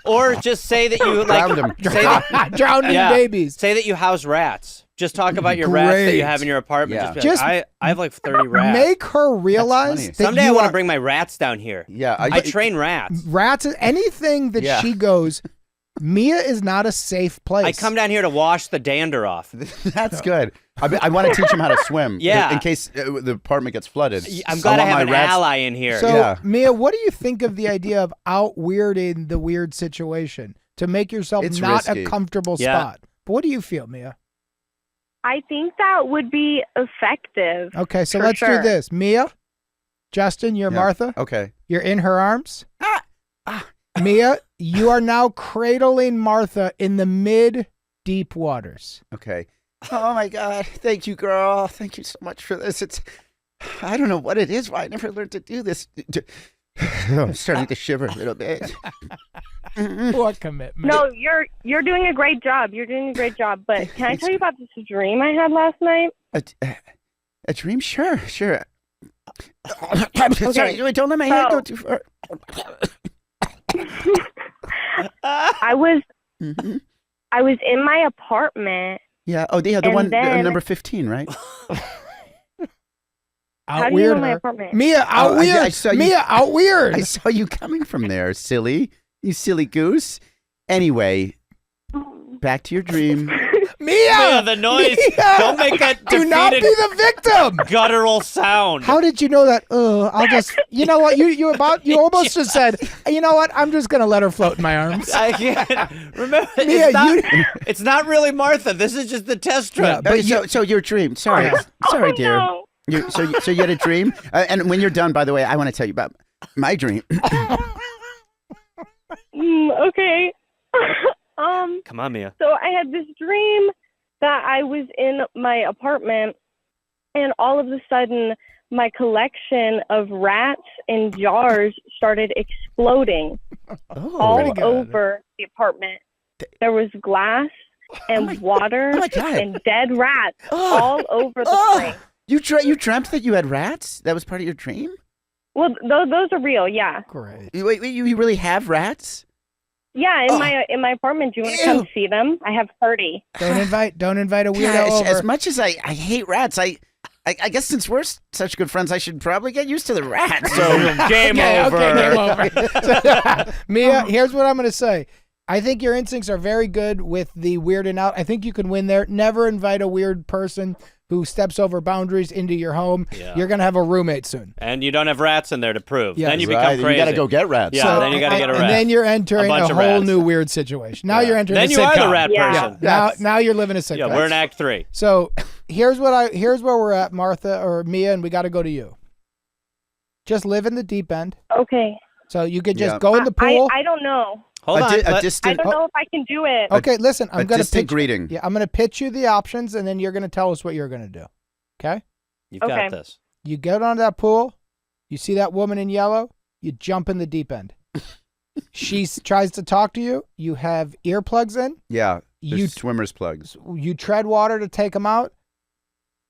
Or just say that you Drowned him. like say that, Drowned in Yeah. babies. say that you house rats. Just talk about your rats that you Great. have in your apartment. Yeah. Just, be like, I have like 30 rats. Make her realize funny. that Someday I you want are to bring my rats down here. Yeah, I train rats. rats. Anything that Yeah. she goes, Mia is not a safe place. I come down here to wash the dander off. That's good. I want to teach him how to swim. Yeah. In case the apartment gets flooded. I'm glad I want have my an rats- ally in here. So, Yeah. Mia, what do you think of the idea of out-weirding the weird situation to make yourself It's not risky. a comfortable Yeah. spot? But what do you feel, Mia? I think that would be effective. Okay, so For let's sure. do this. Mia, Justin, you're Yeah. Martha. Okay. You're in her arms. Mia, you are now cradling Martha in the mid-deep waters. Okay. Oh my God. Thank you, girl. Thank you so much for this. I don't know what it is. Why I never learned to do this. I'm starting to shiver a little bit. What commitment? No, you're doing a great job. You're doing a great job. But can I tell you about this dream I had last night? A dream? Sure. Sorry, don't let my hand go too far. I was Mhm. I was in my apartment. Yeah. Oh, yeah. The And one, then- number 15, right? How do you know Out-weird my her. apartment? Mia, out I weird. saw you- Mia, out weird. I saw you coming from there, silly. You silly goose. Anyway, back to your dream. Mia, the noise. Mia! Don't make that Do not be defeated the victim. guttural sound. How did you know that? I'll just. You know what? You almost just said. You know what? I'm just gonna let her float in my arms. I can't remember. Mia, It's not really Martha. This is just the test run. Yeah, but So your dream. Sorry, sorry, dear. No. So you had a dream, and when you're done, by the way, I want to tell you about my dream. Okay. Come on, Mia. So I had this dream that I was in my apartment, and all of a sudden, my collection of rats in jars started exploding all pretty good. over the apartment. There was glass and water oh my God. and dead rats Oh. all over the Oh. place. You dreamt that you had rats? That was part of your dream? Well, those are real, yeah. Great. Wait, you really have rats? Yeah, in my apartment. Do you want to come see them? I have 30. Don't invite a weirdo Gosh, over. as much as I hate rats, I guess since we're such good friends, I should probably get used to the rats. So Game over. Okay, game over. Mia, here's what I'm going to say. I think your instincts are very good with the weirding out. I think you can win there. Never invite a weird person who steps over boundaries into your home. Yeah. You're going to have a roommate soon. And you don't have rats in there to prove. Yeah. Then you Right, become then crazy. you got to go get rats. Yeah, then you got to get a rat. And then you're entering bunch a of whole rats. new weird situation. Now you're entering Then a you are the sitcom. rat Yeah. person. Now you're living a sitcom. Yeah, we're in Act 3. So here's where we're at, Martha or Mia, and we got to go to you. Just live in the deep end. Okay. So you could just Yeah. go in the pool. I don't know. Hold on. a I distant, don't know if I can do it. Okay, listen, I'm a going to distant pitch. greeting. Yeah, I'm going to pitch you the options, and then you're going to tell us what you're going to do. Okay? You've got Okay. this. You get onto that pool. You see that woman in yellow. You jump in the deep end. She tries to talk to you. You have earplugs in. Yeah, You swimmer's plugs. you tread water to take them out.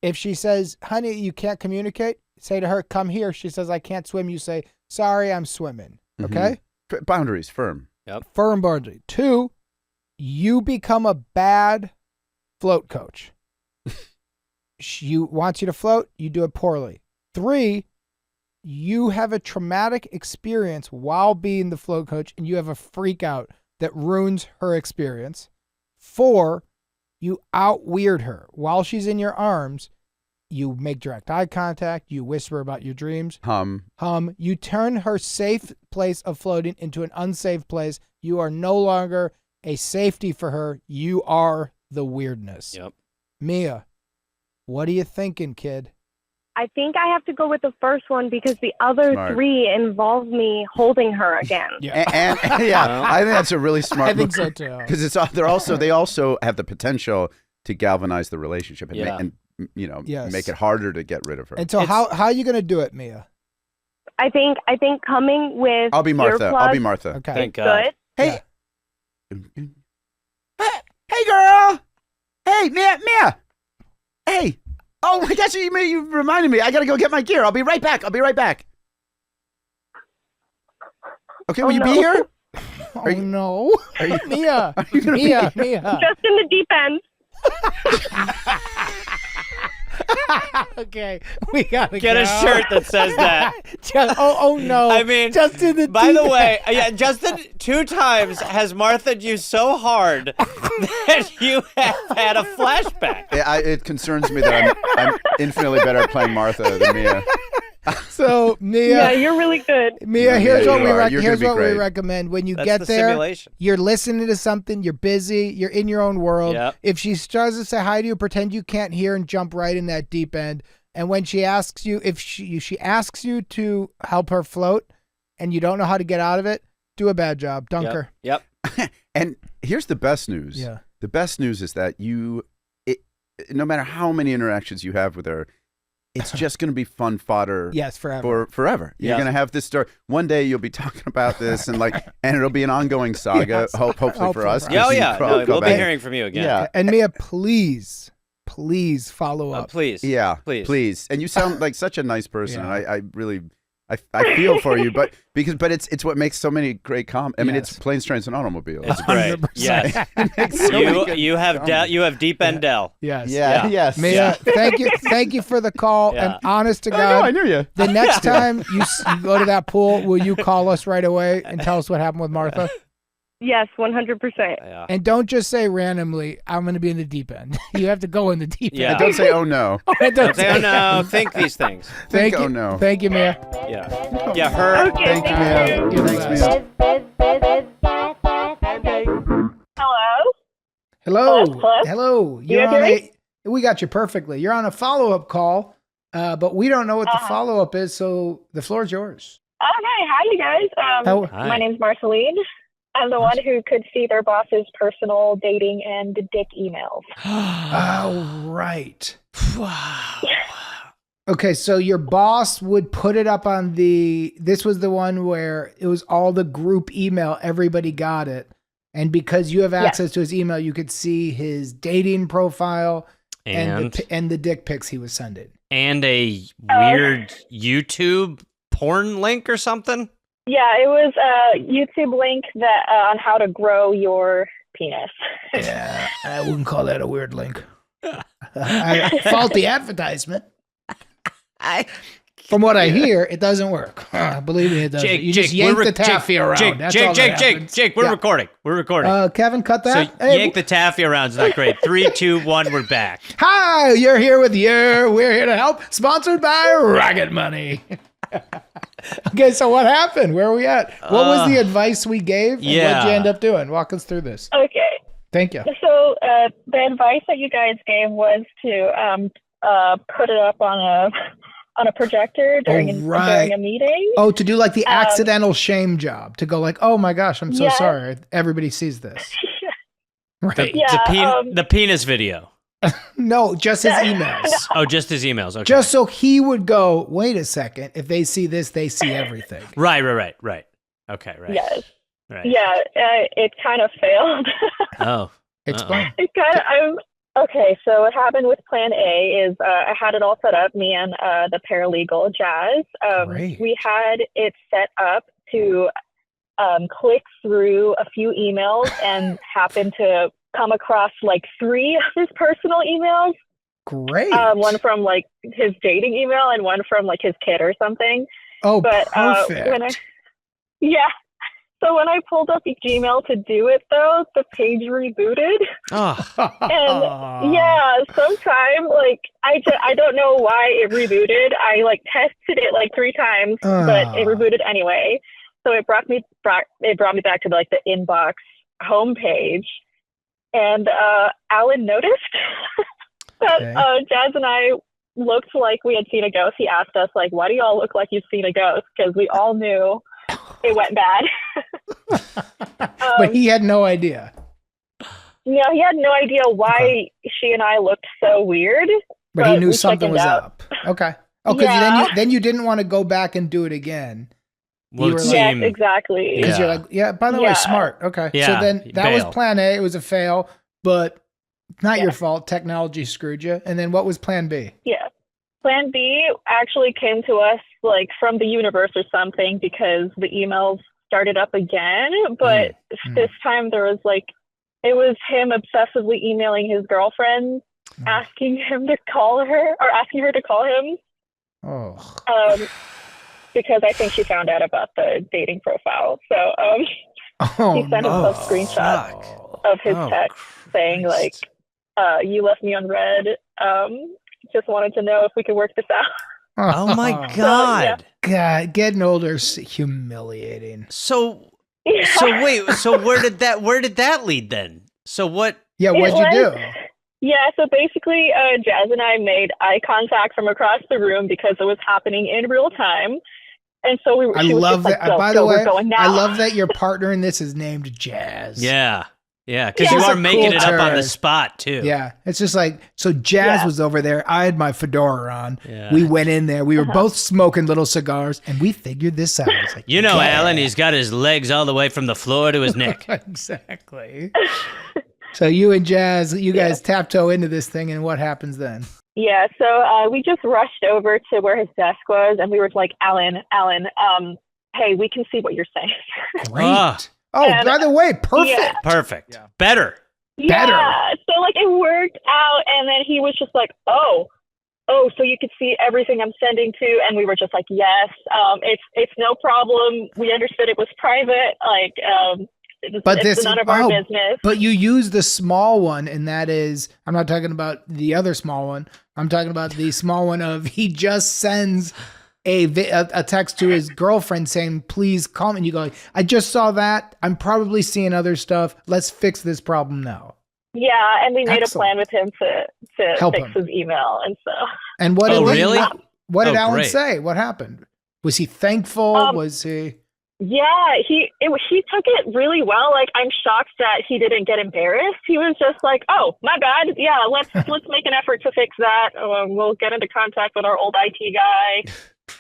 If she says, "Honey, you can't communicate," say to her, "Come here." She says, "I can't swim." You say, "Sorry, I'm swimming." Okay? Boundaries, firm. Firm boundary. 2, you become a bad float coach. She wants you to float, you do it poorly. 3, you have a traumatic experience while being the float coach and you have a freak out that ruins her experience. 4, you out-weird her. While she's in your arms, you make direct eye contact, you whisper about your dreams. Hum. You turn her safe place of floating into an unsafe place. You are no longer a safety for her. You are the weirdness. Yep. Mia, what are you thinking, kid? I think I have to go with the first one because the other Smart. 3 involve me holding her again. And yeah, I think that's a really smart I think move. so too. Because they also have the potential to galvanize the relationship and, Yeah. and Yes. make it harder to get rid of her. And so how are you going to do it, Mia? I think coming with I'll be Martha. I'll be earplugs Martha. Okay. Thank God. good. Hey. Hey, girl. Hey, Mia. Hey. Oh my gosh, you reminded me. I gotta go get my gear. I'll be right back. Okay, will you be here? Oh no, Mia, Mia. Just in the deep end. Okay, we gotta Get go. a shirt that says that. Oh no. I mean, Justin, the by the deep way, yeah, Justin 2 times has Martha'd you so hard that you have had a flashback. It concerns me that I'm infinitely better at playing Martha than Mia. So Mia, Yeah, you're really good. Mia, Yeah, here's you what we are. You're here's gonna be what we great. recommend. When you That's get the there, simulation. you're listening to something, you're busy, you're in your own world. Yep. If she tries to say hi to you, pretend you can't hear and jump right in that deep end. And when she asks you, if she asks you to help her float and you don't know how to get out of it, do a bad job. Dunk her. Yep. And here's the best news. Yeah. The best news is that no matter how many interactions you have with her, it's just going to be fun fodder. Yes, forever. For forever. You're Yeah. going to have this story. One day you'll be talking about this and it'll be an ongoing saga, Yes. hopefully for us. Hopefully. Oh, 'cause you yeah. pro- No, go we'll be back. hearing from you again. Yeah. And Mia, please follow up. Please. Yeah, Please. And you sound like such a nice person. Yeah. And I really, I feel for you, but it's what makes so many great I mean, Yes. it's planes, trains, and automobiles. It's great. 100%. Yes. It makes so many good You have comedy. you have deep end Dell. Yes. Yeah. Yes. Mia, thank you for the call. Yeah. And honest to I God, know. I knew you. the next time you go to that pool, will you call us right away and tell us what happened with Martha? Yes, 100%. Yeah. And don't just say randomly, I'm going to be in the deep end. You have to go in the deep Yeah. end. And don't say, oh no. Don't Say, oh no, think these things. Thank oh you. no. Thank you, Mia. Yeah. Yeah, her. Okay, Thank you, Mia. You're the Thanks, best. Mia. Hello? Hello. Hello? Hello. You You're guys on hear we got you perfectly. You're on a follow-up call, but we don't know what the follow-up is, so the floor is yours. Okay, hi you guys. How- My name's Marceline. I'm the one who could see their boss's personal dating and dick emails. Oh, right. Okay, so your boss would put it up on this was the one where it was all the group email, everybody got it. And because you have access to his email, you could see his dating profile and the dick pics he was sending. And a weird YouTube porn link or something? Yeah, it was a YouTube link that on how to grow penis. Yeah, I wouldn't call that a weird link. Faulty advertisement. From what I hear, it doesn't work. Believe me, it doesn't. You just yank the taffy around. That's all that happens. Jake, we're Yeah. recording. We're recording. Kevin, cut So that. yank the taffy around. It's not great. 3, 2, 1, we're back. Hi, you're here with We're here to help. Sponsored by Rocket Money. Okay, so what happened? Where are we at? What was the advice we gave? And Yeah. What'd you end up doing? Walk us through this. Okay, Thank you. so the advice that you guys gave was to put it up on a projector during a meeting. Oh, to do like the accidental shame job. To go like, oh my gosh, I'm so Yes. sorry. Everybody sees this. Right. Yeah, The penis video. No, just his emails. Oh, just his emails. Okay. Just so he would go, wait a second. If they see this, they see everything. Right. Okay, right. Yes. Right. Yeah, it kind of failed. Oh. Explain. It kind of, okay, so what happened with plan A is I had it all set up, me and the paralegal, Jazz. Great. We had it set up to click through a few emails and happen to come across like 3 of his personal emails. Great. One from like his dating email and one from like his kid or something. Oh, But perfect. So when I pulled up Gmail to do it though, the page rebooted. Oh. And yeah, sometime like I don't know why it rebooted. I like tested it like 3 times, but it rebooted anyway. So it brought me back to like the inbox homepage, and Alan noticed that Jazz and I looked like we had seen a ghost. He asked us like, "Why do y'all look like you've seen a ghost?" Because we all knew it went bad. But he had no idea. No, he had no idea why she and I looked so weird. But he knew we something chickened was out. up. Okay. Oh, because then you didn't want to go back and do it again. Well, You were it like- Yes, seemed- exactly. Because you're like, by the way, Yeah. smart. Okay. Yeah, So then that was bail. plan A. It was a fail. But Not your fault. Technology screwed you. And then what was plan B? Yeah. Plan B actually came to us like from the universe or something because the emails started up again. But this time there was like, it was him obsessively emailing his girlfriend, asking him to call her or asking her to call him. Oh. Because I think she found out about the dating profile. So he sent us a screenshot of his text saying like, you left me on red. Just wanted to know if we could work this out. Oh my God. God, getting older is humiliating. So wait, so where did that lead then? So what? Yeah, what'd you do? Yeah, so basically, Jazz and I made eye contact from across the room because it was happening in real time. And so I love that. By the way, I love that your partner in this is named Jazz. Yeah. Yeah, because you are making it up on the spot, too. Yeah, it's just like, so Jazz was over there. I had my fedora on. Yeah. We went in there. We were both smoking little cigars, and we figured this out. It's like, Alan, he's got his legs all the way from the floor to his neck. Exactly. So you and Jazz, you guys taptoe into this thing, and what happens then? Yeah, so we just rushed over to where his desk was, and we were like, Alan, hey, we can see what you're saying. Great. By the way, perfect. Yeah. Perfect. Yeah. Better. Yeah. So like it worked out, and then he was just like, oh, so you could see everything I'm sending to, and we were just like, yes, it's no problem. We understood it was private, like, it's none of our business. But you use the small one, and that is, I'm not talking about the other small one. I'm talking about the small one of he just sends a text to his girlfriend saying, please call me. And you go, I just saw that. I'm probably seeing other stuff. Let's fix this problem now. Yeah, and we made a plan with him to fix his email and stuff. And what did Alan great. say? What happened? Was he thankful? Was he? Yeah, he took it really well. Like, I'm shocked that he didn't get embarrassed. He was just like, "Oh, my bad. Yeah, let's make an effort to fix that. We'll get into contact with our old IT guy."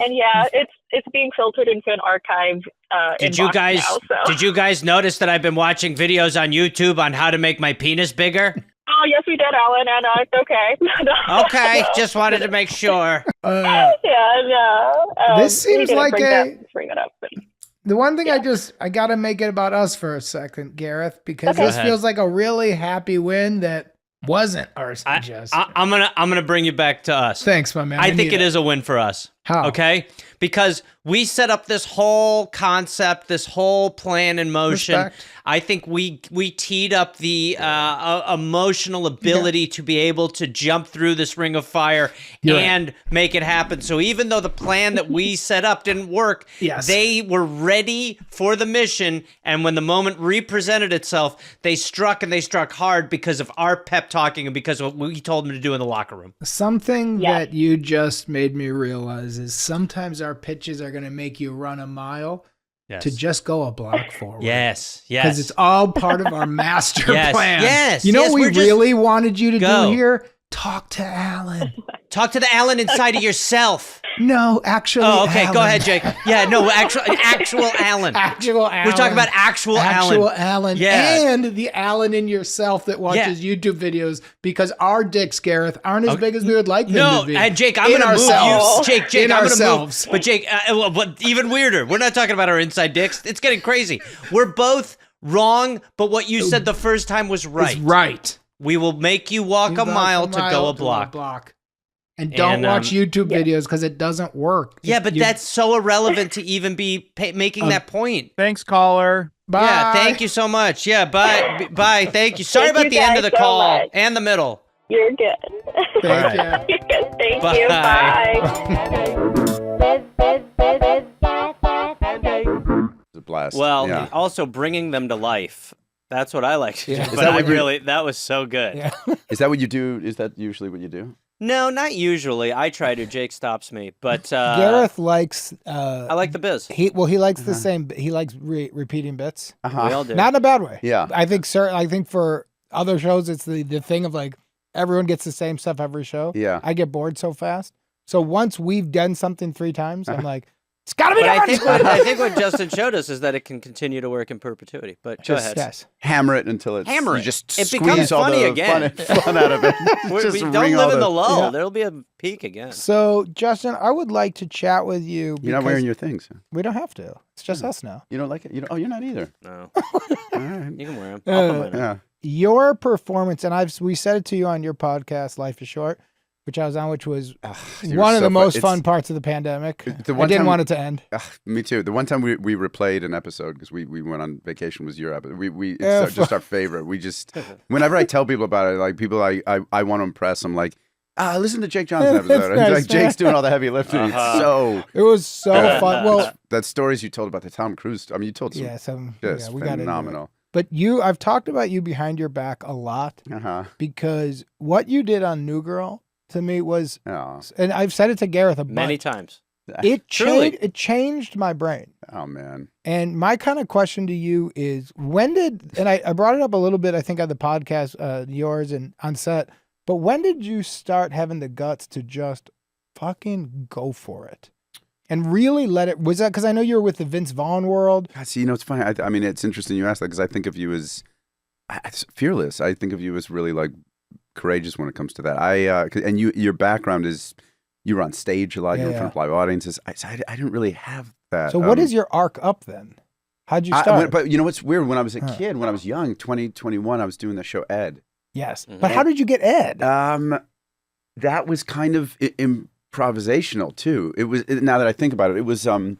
And yeah, it's being filtered into an archive. Did you guys notice that I've been watching videos on YouTube on how to make my penis bigger? Oh, yes, we did, Alan, and it's okay. Okay, just wanted to make sure. This seems like bring it up. But. The one thing I got to make it about us for a second, Gareth, because this feels like a really happy win that wasn't our suggestion. I'm gonna bring you back to us. Thanks, my man. I think it is a win for us. How? Okay, because we set up this whole concept, this whole plan in motion. Respect. I think we teed up the emotional ability to be able to jump through this ring of fire and make it happen. So even though the plan that we set up didn't work, they were ready for the mission. And when the moment represented itself, they struck hard because of our pep talking and because of what we told them to do in the locker room. Something that you just made me realize is sometimes our pitches are going to make you run a mile. Yes. To just go a block forward. Yes. Because it's all part of our master plan. Yes. You know what we really wanted you to do here? Talk to Alan. Talk to the Alan inside of yourself. No, actually. Oh, okay. Alan. Go ahead, Jake. Yeah, no, actual Alan. Actual Alan. We're talking about actual Alan. Actual Alan. Yeah. And the Alan in yourself that watches YouTube videos because our dicks, Gareth, aren't as big as we would like them to be. No, and Jake, I'm going to move you. Jake, I'm going to move. But Jake, but even weirder, we're not talking about our inside dicks. It's getting crazy. We're both wrong, but what you said the first time was right. It's right. We will make you walk a mile to go a block. And don't watch YouTube videos because it doesn't work. Yeah, but that's so irrelevant to even be making that point. Thanks, caller. Bye. Yeah, thank you so much. Yeah, bye. Bye. Thank you. Sorry about the end of the call and the middle. You're good. Thank you. Thank you. Bye. It's a blast. Well, also bringing them to life. That's what I like to do. But that was so good. Yeah. Is that what you do? Is that usually what you do? No, not usually. I try to. Jake stops me. But Gareth likes. I like the biz. He likes the same. He likes repeating bits. We all do. Not in a bad way. Yeah. I think for other shows, it's the thing of like everyone gets the same stuff every show. Yeah. I get bored so fast. So once we've done something 3 times, I'm like, It's got to be But different. I think what Justin showed us is that it can continue to work in perpetuity. But go ahead. Yes. Hammer it until it's Hammer you it. just It squeeze becomes all funny the again. fun out of it. We Just don't wring live all in the lull. Yeah. There'll be a peak again. So, Justin, I would like to chat with you. You're not wearing your things. We don't have to. It's just us now. You don't like it? Oh, you're not either. No. All right. You can wear them. I'll put mine on. Yeah. Your performance, and we said it to you on your podcast, Life is Short, which I was on, which was one of the most fun parts of the pandemic. I didn't want it to end. Me too. The one time we replayed an episode because we went on vacation was your episode. Yeah, It's just our favorite. We just whenever I tell people about it, like people I want to impress, I'm like, listen to Jake Johnson episode. Nice, like Jake's doing all the heavy lifting. It was so fun. Well, that stories you told about the Tom Cruise. I mean, you told some just we got phenomenal. But I've talked about you behind your back a lot because what you did on New Girl to me was, and I've said it to Gareth many times. It changed my brain. Oh man! And my kind of question to you is, and I brought it up a little bit, I think on the podcast, yours and on set. But when did you start having the guts to just fucking go for it? And really let it, was that, because I know you were with the Vince Vaughn world. God, see, it's funny. I mean, it's interesting you asked that because I think of you as fearless. I think of you as really like courageous when it comes to that. And your background is, you were on stage a lot, you were in front of live audiences. I didn't really have that. So what is your arc up then? How'd you start? But you know what's weird? When I was a kid, when I was young, 20, 21, I was doing the show Ed. Yes. Mm-hmm. But how did you get Ed? That was kind of improvisational too. It was, now that I think about it, it was I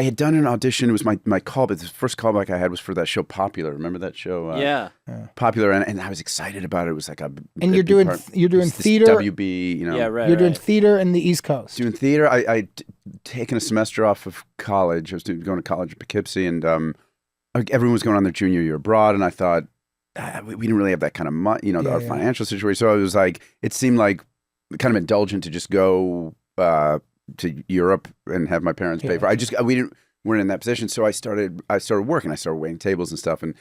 had done an audition. It was my callback. The first callback I had was for that show Popular. Remember that show? Popular, and I was excited about it. It was like a you're doing theater. WB, Yeah, right. You're doing theater in the East Coast. Doing theater. I'd taken a semester off of college. I was going to college in Poughkeepsie, and everyone was going on their junior year abroad, and I thought we didn't really have that kind of money, our financial situation. So I was like, it seemed like kind of indulgent to just go to Europe and have my parents pay for. Weren't in that position, so I started working. I started waiting tables and stuff, and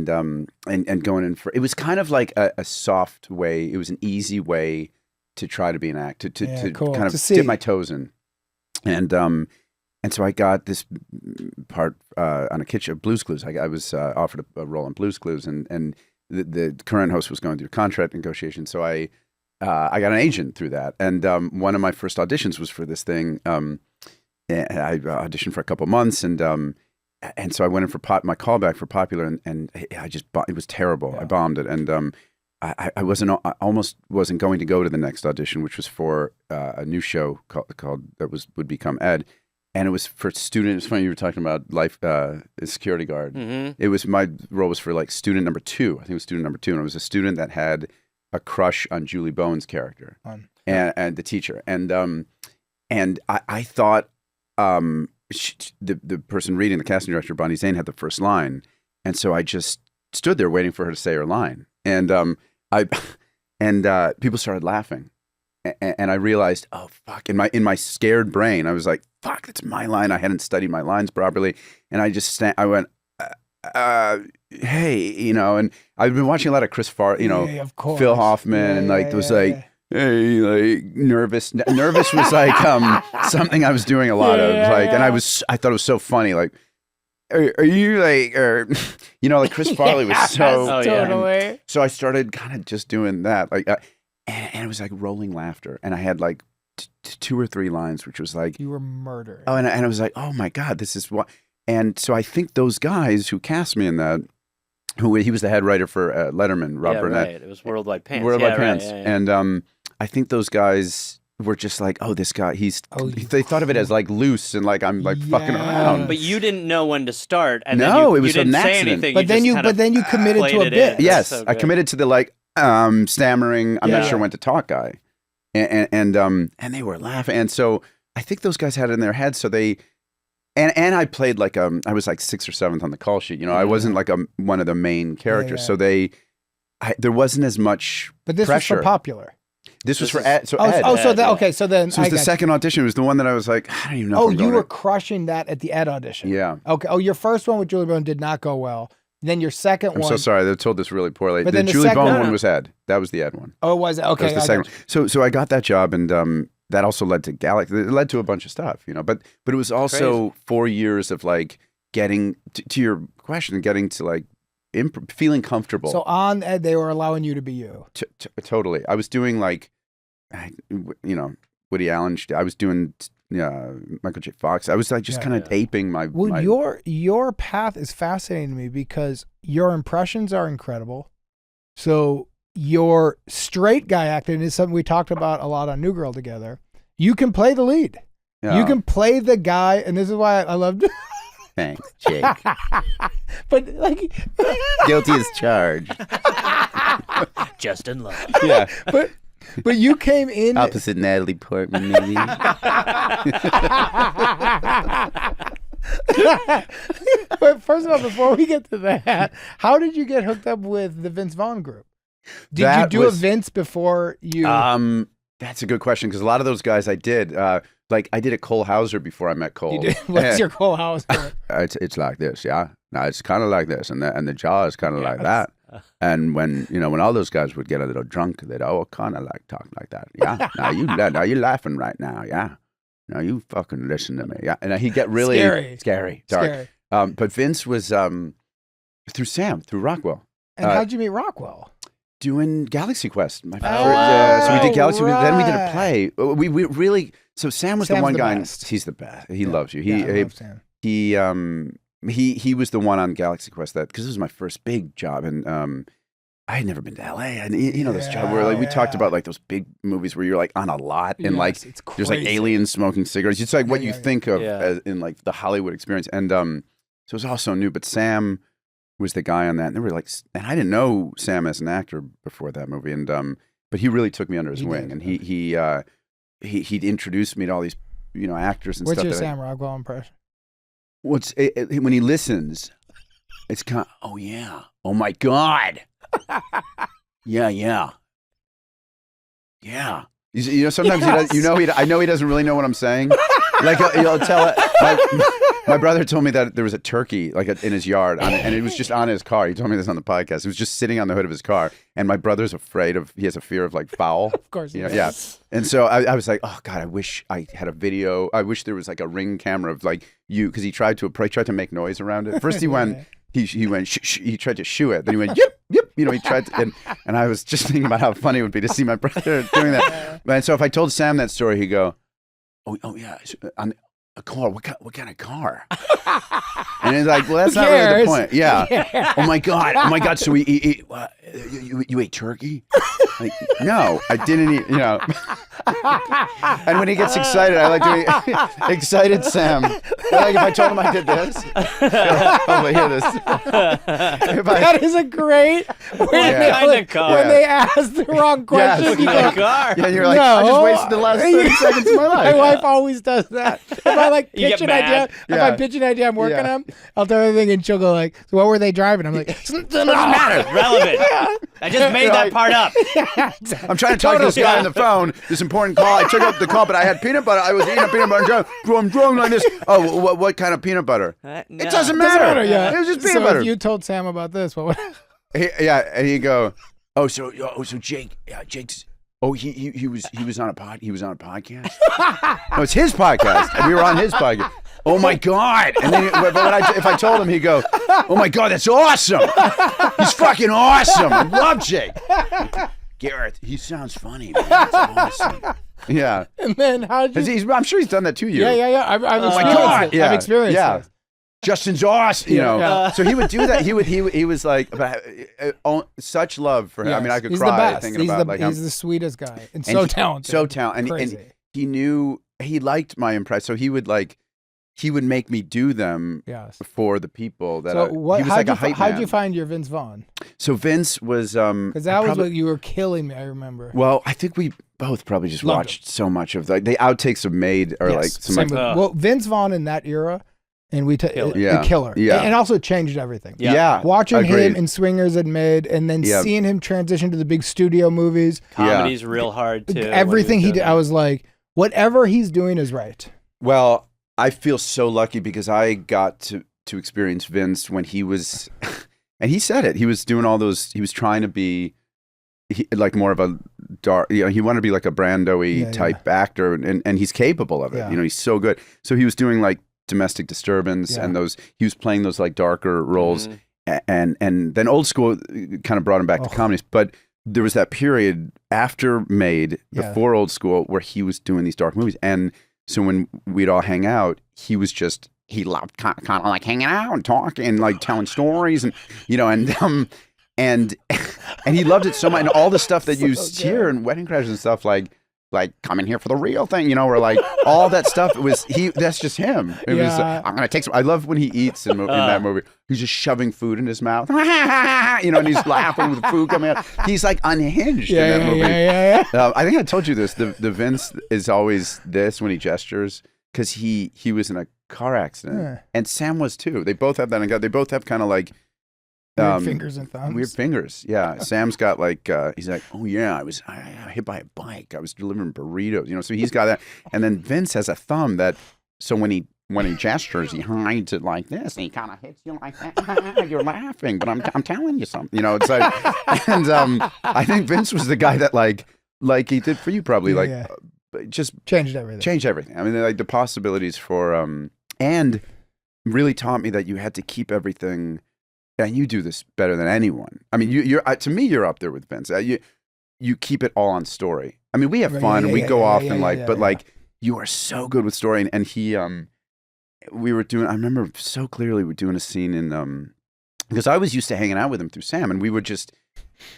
going in for. It was kind of like a soft way. It was an easy way to try to be an act, to kind of dip my toes in, and so I got this part on a Blue's Clues. I was offered a role on Blue's Clues, and the current host was going through contract negotiations, so I got an agent through that. And one of my first auditions was for this thing. I auditioned for a couple months, and so I went in for my callback for Popular, and I just it was terrible. Yeah. I bombed it, and I almost wasn't going to go to the next audition, which was for a new show called that would become Ed. And it was for student. It's funny you were talking about life, security guard. Mm-hmm. It was, my role was for like student number 2. I think it was student number 2, and it was a student that had a crush on Julie Bowen's character and the teacher. And I thought the person reading, the casting director, Bonnie Zane, had the first line, and so I just stood there waiting for her to say her line, and people started laughing. And I realized, oh fuck! In my scared brain, I was like, "Fuck, that's my line." I hadn't studied my lines properly, and I just I went, "Hey," and I've been watching a lot of Chris Phil Hoffman, and like hey, like nervous. Nervous was like something I was doing a lot of, like, and I thought it was so funny, like. Are you like, like Chris Farley was so totally. So I started kind of just doing that, like. And it was like rolling laughter. And I had like 2 or 3 lines, which was like... You were murdering. Oh, and I was like, oh my God, this is what... And so I think those guys who cast me in that, he was the head writer for Letterman, Rob Burnett. Right. It was Worldwide Pants. Worldwide Pants. Right, yeah. And I think those guys were just like, oh, this guy, they thought of it as like loose and like I'm like fucking around. But you didn't know when to start. And no, it was you didn't an say accident. anything. But then you committed to a bit. Yes, I committed to the like... stammering, I'm not sure when to talk guy, and they were laughing, and so I think those guys had it in their heads. So they, and I played like I was like 6th or 7th on the call sheet. I wasn't like one of the main characters. So there wasn't as much. But this pressure. Was for Popular. This was for Ed. So Ed. Oh, so then okay, so then so it was the second audition. It was the one that I was like, I don't even know. Oh, you were crushing that at the Ed audition. Yeah. Okay. Oh, your first one with Julie Bowen did not go well. Then your second one. I'm so sorry. They told this really poorly. The Julie Bowen one was Ed. That was the Ed one. Oh, it was? Okay. That was the second one. So I got that job, and that also led to Galaxy. It led to a bunch of stuff, But it was also 4 years of like getting to your question, getting to like feeling comfortable. So on Ed, they were allowing you to be you. Totally. I was doing like, Woody Allen. I was doing Michael J. Fox. I was like just kind of aping my. Well, your path is fascinating to me because your impressions are incredible. So your straight guy acting is something we talked about a lot on New Girl together. You can play the lead. Yeah. You can play the guy, and this is why I loved. Thanks, Jake. But like, guilty as charged. Just in love. Yeah, but you came in opposite Natalie Portman, maybe. But first of all, before we get to that, how did you get hooked up with the Vince Vaughn group? Did you do a Vince before you? That's a good question because a lot of those guys I did. Like I did a Cole Hauser before I met Cole. You did? What's your Cole Hauser? It's like this, yeah. No, it's kind of like this, and the jaw is kind of like that. And when all those guys would get a little drunk, they'd kind of like talk like that. Yeah. Now you laughing right now. Yeah. Now you fucking listen to me. Yeah. And he'd get really scary, dark. But Vince was through Sam, through Rockwell. And how'd you meet Rockwell? Doing Galaxy Quest. My favorite. So we did Galaxy. Right. Then we did a play. We really. So Sam was the one guy. He's the best. He loves you. I love Sam. He was the one on Galaxy Quest because this was my first big job, and I had never been to LA. And this job where like we talked about like those big movies where you're like on a lot and like there's like aliens smoking cigarettes. It's like what you think of as in like the Hollywood experience. And so it was all so new. But Sam was the guy on that, and they were like, and I didn't know Sam as an actor before that movie, and but he really took me under his wing, and he'd introduced me to all these actors and What's stuff. What's your Sam Rockwell impression? When he listens, it's kind of, oh yeah, oh my God, yeah. Sometimes he does, I know he doesn't really know what I'm saying. Like he'll tell it. My brother told me that there was a turkey like in his yard, and it was just on his car. He told me this on the podcast. It was just sitting on the hood of his car, and my brother's he has a fear of like fowl. Of course, yeah. And so I was like, oh God, I wish I had a video. I wish there was like a Ring camera of like you, because he tried to make noise around it. First he went. He went, shh, he tried to shoo it. Then he went, yip. He tried to, and I was just thinking about how funny it would be to see my brother doing that. And so if I told Sam that story, he'd go, oh yeah, on a car. What kind of car? And it's like, well, that's not really the point. Yeah. Oh my God. So you ate turkey? Like, no, I didn't eat. And when he gets excited, I like to be excited Sam. Like if I told him I did this, he'll hear this. That is a great. What kind of car? When they ask the wrong question, you go, car. Yeah, you're like, I just wasted the last 30 seconds of my life. My wife always does that. If I like pitch an idea, I'm working on, I'll tell her everything, and she'll go like, "So what were they driving?" I'm like, "It doesn't matter. Relevant. I just made that part up." I'm trying to talk to this guy on the phone. This important call. I took up the call, but I had peanut butter. I was eating a peanut butter. I'm drunk like this. Oh, what kind of peanut butter? No. It doesn't matter. Yeah. It was just peanut butter. If you told Sam about this, what would? And he'd go, so Jake, Jake's. Oh, he was on a podcast. No, it's his podcast, and we were on his podcast. Oh my God! And then, if I told him, he'd go, "Oh my God, that's awesome! He's fucking awesome! I love Jake." Gareth, he sounds funny, man. That's awesome. Yeah. And then I'm sure he's done that to you. Yeah. I've experienced it. I've experienced it. Justin's awesome, So he would do that. He was like such love for him. Yes, I mean, I could he's cry the best. thinking about like he's the sweetest guy and so talented. So talented, and he knew he liked my impression. So he would make me do them for the people that. So he was like a hype man. How'd you find your Vince Vaughn? So Vince was because that was what you were killing me. I remember. Well, I think we both probably just watched so much of the outtakes of Made or like some. Well, Vince Vaughn in that era. And we the killer. Yeah. And also changed everything. Yeah. Watching him in Swingers and Mid, and then seeing him transition to the big studio movies. Comedy's real hard too. Everything he did, I was like, whatever he's doing is right. Well, I feel so lucky because I got to experience Vince when he was, and he said it. He was doing all those. He was trying to be like more of a dark. You know, he wanted to be like a Brando-y type actor, and he's capable of it. Yeah. You know, he's so good. So he was doing like Domestic Disturbance and those. He was playing those like darker roles, and then Old School kind of brought him back to comedies. But there was that period after Made, before Old School, where he was doing these dark movies, and so when we'd all hang out, he was just. He loved kind of like hanging out and talking and like telling stories and you know and he loved it so much and all the stuff that you hear in Wedding Crashers and stuff like coming here for the real thing, you know, or like all that stuff that's just him. It was I'm gonna take some. I love when he eats in that movie. He's just shoving food in his mouth, you know, and he's laughing with the food coming out. He's like unhinged in that movie. I think I told you this. The Vince is always this when he gestures because he was in a car accident, and Sam was too. They both have that. They both have kind of like weird fingers and thumbs. Weird fingers, yeah. Sam's got like he's like, oh yeah, I was hit by a bike. I was delivering burritos, you know. So he's got that, and then Vince has a thumb that. So when he gestures, he hides it like this, and he kind of hits you like that. You're laughing, but I'm telling you something, you know. It's like, and I think Vince was the guy that like he did for you probably just changed everything. I mean, like the possibilities for and really taught me that you had to keep everything. And you do this better than anyone. I mean, you're to me, you're up there with Vince. You keep it all on story. I mean, we have fun and we go off and like you are so good with story. And he, we were doing. I remember so clearly we were doing a scene in because I was used to hanging out with him through Sam, and we would just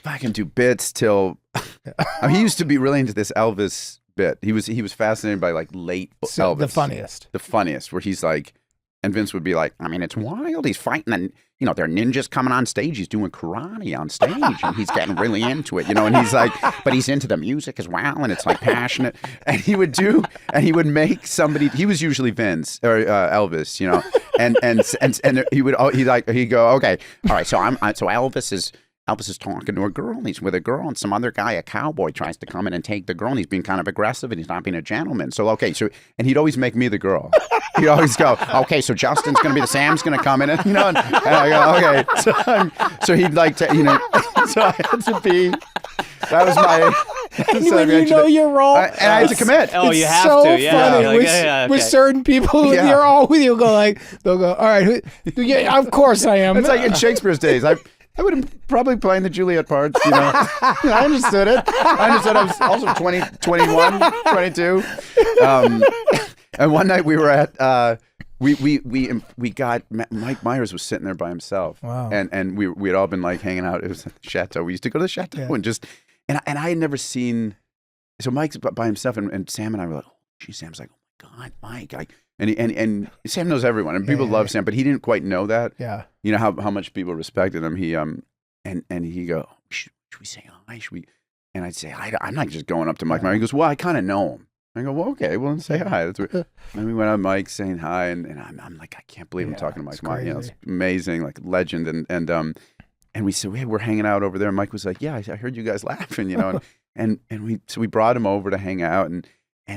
fucking do bits till. I mean, he used to be really into this Elvis bit. He was fascinated by like late Elvis, the funniest, where he's like, and Vince would be like, I mean, it's wild. He's fighting, and you know, there are ninjas coming on stage. He's doing karate on stage, and he's getting really into it, you know. And he's like, but he's into the music as well, and it's like passionate. And he would make somebody. He was usually Vince or Elvis, you know, and he'd go, okay, all right. So Elvis is talking to a girl, and he's with a girl, and some other guy, a cowboy, tries to come in and take the girl, and he's being kind of aggressive, and he's not being a gentleman. So, okay, and he'd always make me the girl. He'd always go, okay, so Justin's going to be Sam's going to come in, and, you know, and I go, okay. So he'd like to, you know, so I had to be, that was my, when you know your role. And I had to commit. Oh, you have so to, yeah. Funny. Like, with certain people, you're all with you, they'll go, all right, yeah, of course I am. It's like in Shakespeare's days, I would have probably playing the Juliet parts, you know. I understood it. I was also 20, 21, 22. And one night we were at, we got, Mike Myers was sitting there by himself. Wow. And we had all been like hanging out. It was at the Chateau. We used to go to the Chateau and I had never seen, so Mike's by himself and Sam and I were like, oh, geez, Sam's like, oh my God, Mike. And Sam knows everyone, and people love Sam, but he didn't quite know that. Yeah, you know how much people respected him. He and he go, should we say hi? Should we? And I'd say, I'm not just going up to Mike Myers. He goes, well, I kind of know him. I go, well, okay, well, then say hi. That's what, and we went on Mike saying hi, and I'm like, I can't believe I'm talking to Mike Myers. You know, it's amazing, like legend, and we said, we're hanging out over there. And Mike was like, yeah, I heard you guys laughing, you know, and we brought him over to hang out, and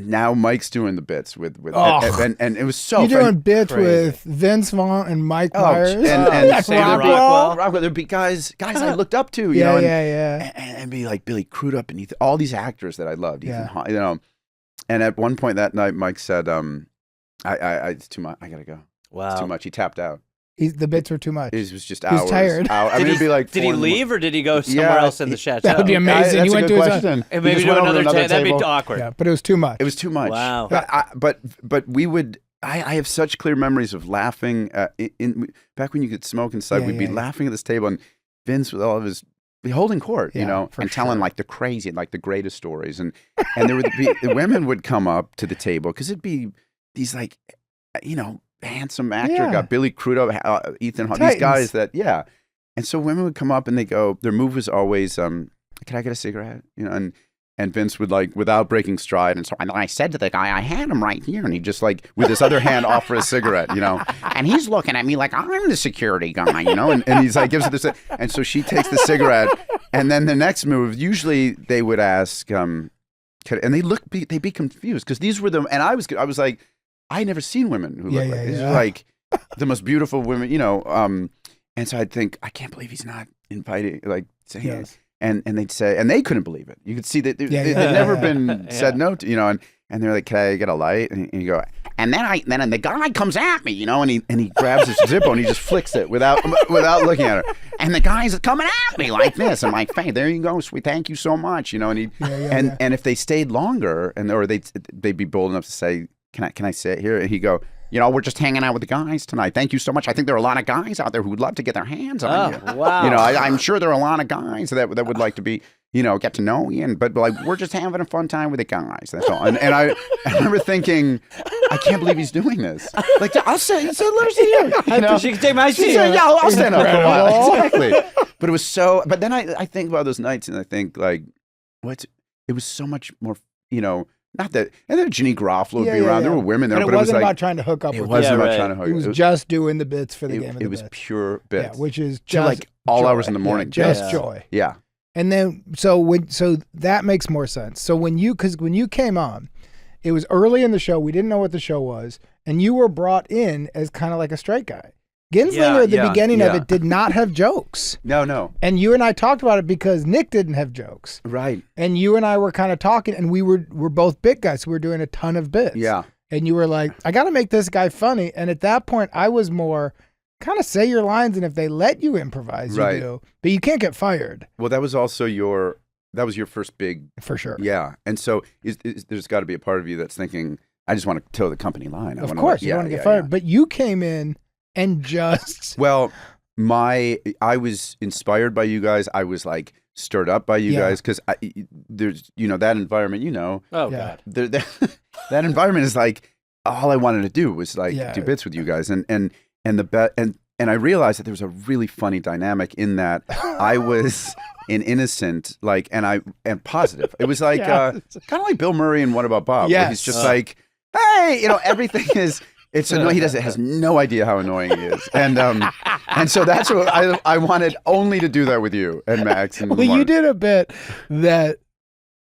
now Mike's doing the bits with and it was so you're funny. doing bits with Vince Vaughn and Mike Myers and Rockwell. There'd be guys I looked up to, you know, yeah. And be like Billy Crudup and all these actors that I loved, Ethan Hawke, you know. And at one point that night, Mike said, it's too much. I gotta go. Wow, it's too much. He tapped out. The bits were too much. It was just hours. He was tired. Did he leave or did he go somewhere else in the Chateau? That would be amazing. He went to question. Maybe to another table. That'd be awkward. Yeah, but it was too much. It was too much. Wow. But we would. I have such clear memories of laughing back when you could smoke inside. We'd be laughing at this table, and Vince with all of his holding court, you know, and telling like the crazy, like the greatest stories, and there would be the women would come up to the table because it'd be these like, you know, handsome actor got Billy Crudup, Ethan Hawke, these guys that and so women would come up and they go, their move was always, can I get a cigarette, you know, and Vince would like without breaking stride, and so I said to the guy, I had him right here, and he just like with his other hand offer a cigarette, you know, and he's looking at me like I'm the security guy, you know, and he's like gives her this, and so she takes the cigarette, and then the next move, usually they would ask, and they'd be confused because these were them, and I was like, I had never seen women who looked like these are like the most beautiful women, you know, and so I'd think I can't believe he's not inviting, like saying. and they'd say, and they couldn't believe it. You could see that they'd never been said no to, and they're like, "Can I get a light?" And you go, and then the guy comes at me, and he grabs his Zippo and he just flicks it without looking at her. And the guy's coming at me like this. I'm like, "Hey, there you go, sweet. Thank you so much." And if they stayed longer, or they'd be bold enough to say, "Can I sit here?" And he'd go, "We're just hanging out with the guys tonight. Thank you so much. I think there are a lot of guys out there who would love to get their hands on you. Wow. I'm sure there are a lot of guys that would like to be, get to know you. But like, we're just having a fun time with the guys. That's all." And I remember thinking, I can't believe he's doing this. Like, I'll say, let her sit here. She can take my seat. Yeah, I'll stand up for a while. Exactly. But it was so. But then I think about those nights, and I think like, it was so much more. Not that, and then Ginny Groffalo would be around. There were women there, but it wasn't about trying to hook up. It wasn't about trying to hook up. It was just doing the bits for the game. It was pure bits, which is just like all hours in the morning, just joy. Yeah. And then so that makes more sense. So when you came on, it was early in the show. We didn't know what the show was, and you were brought in as kind of like a straight guy. Genslinger at the beginning of it did not have jokes. No. And you and I talked about it because Nick didn't have jokes. Right. And you and I were kind of talking, and we're both bit guys, so we were doing a ton of bits. Yeah. And you were like, I got to make this guy funny. And at that point, I was more kind of say your lines, and if they let you improvise, you do. But you can't get fired. Well, that was also your first big. For sure. Yeah. And so there's got to be a part of you that's thinking, I just want to toe the company line. Of course, you want to get fired. But you came in and just... Well, I was inspired by you guys. I was like stirred up by you guys because there's, that environment, Oh, God. That environment is like, all I wanted to do was like do bits with you guys. And I realized that there was a really funny dynamic in that I was an innocent, like, and positive. It was like, kind of like Bill Murray in What About Bob? Where he's just like, hey, everything is... It's annoying. He has no idea how annoying he is, and so that's what I wanted only to do that with you and Max. And well, you did a bit that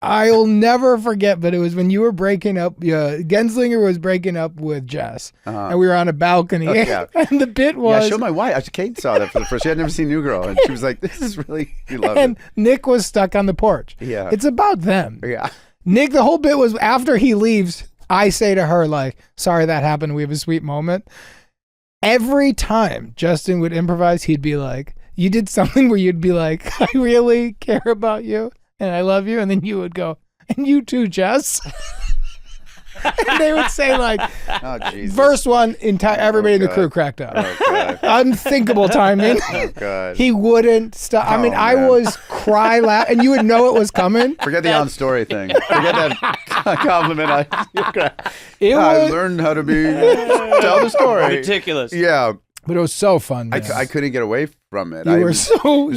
I'll never forget, but it was when you were breaking up. Genslinger was breaking up with Jess, and we were on a balcony, and the bit was show my wife. Kate saw that for the first. She had never seen New Girl, and she was like, "This is really." We love and it. Nick was stuck on the porch. Yeah, it's about them. Yeah, Nick. The whole bit was after he leaves. I say to her, like, sorry that happened. We have a sweet moment. Every time Justin would improvise, he'd be like, you did something where you'd be like, I really care about you and I love you. And then you would go, and you too, Jess. And they would say like, verse one, everybody in the crew cracked up. Unthinkable timing. Oh, God. He wouldn't stop. I mean, I was cry loud, and you would know it was coming. Forget the on-story thing. Forget that compliment. I learned how to tell the story. Ridiculous. Yeah. But it was so fun. I couldn't get away from it. It was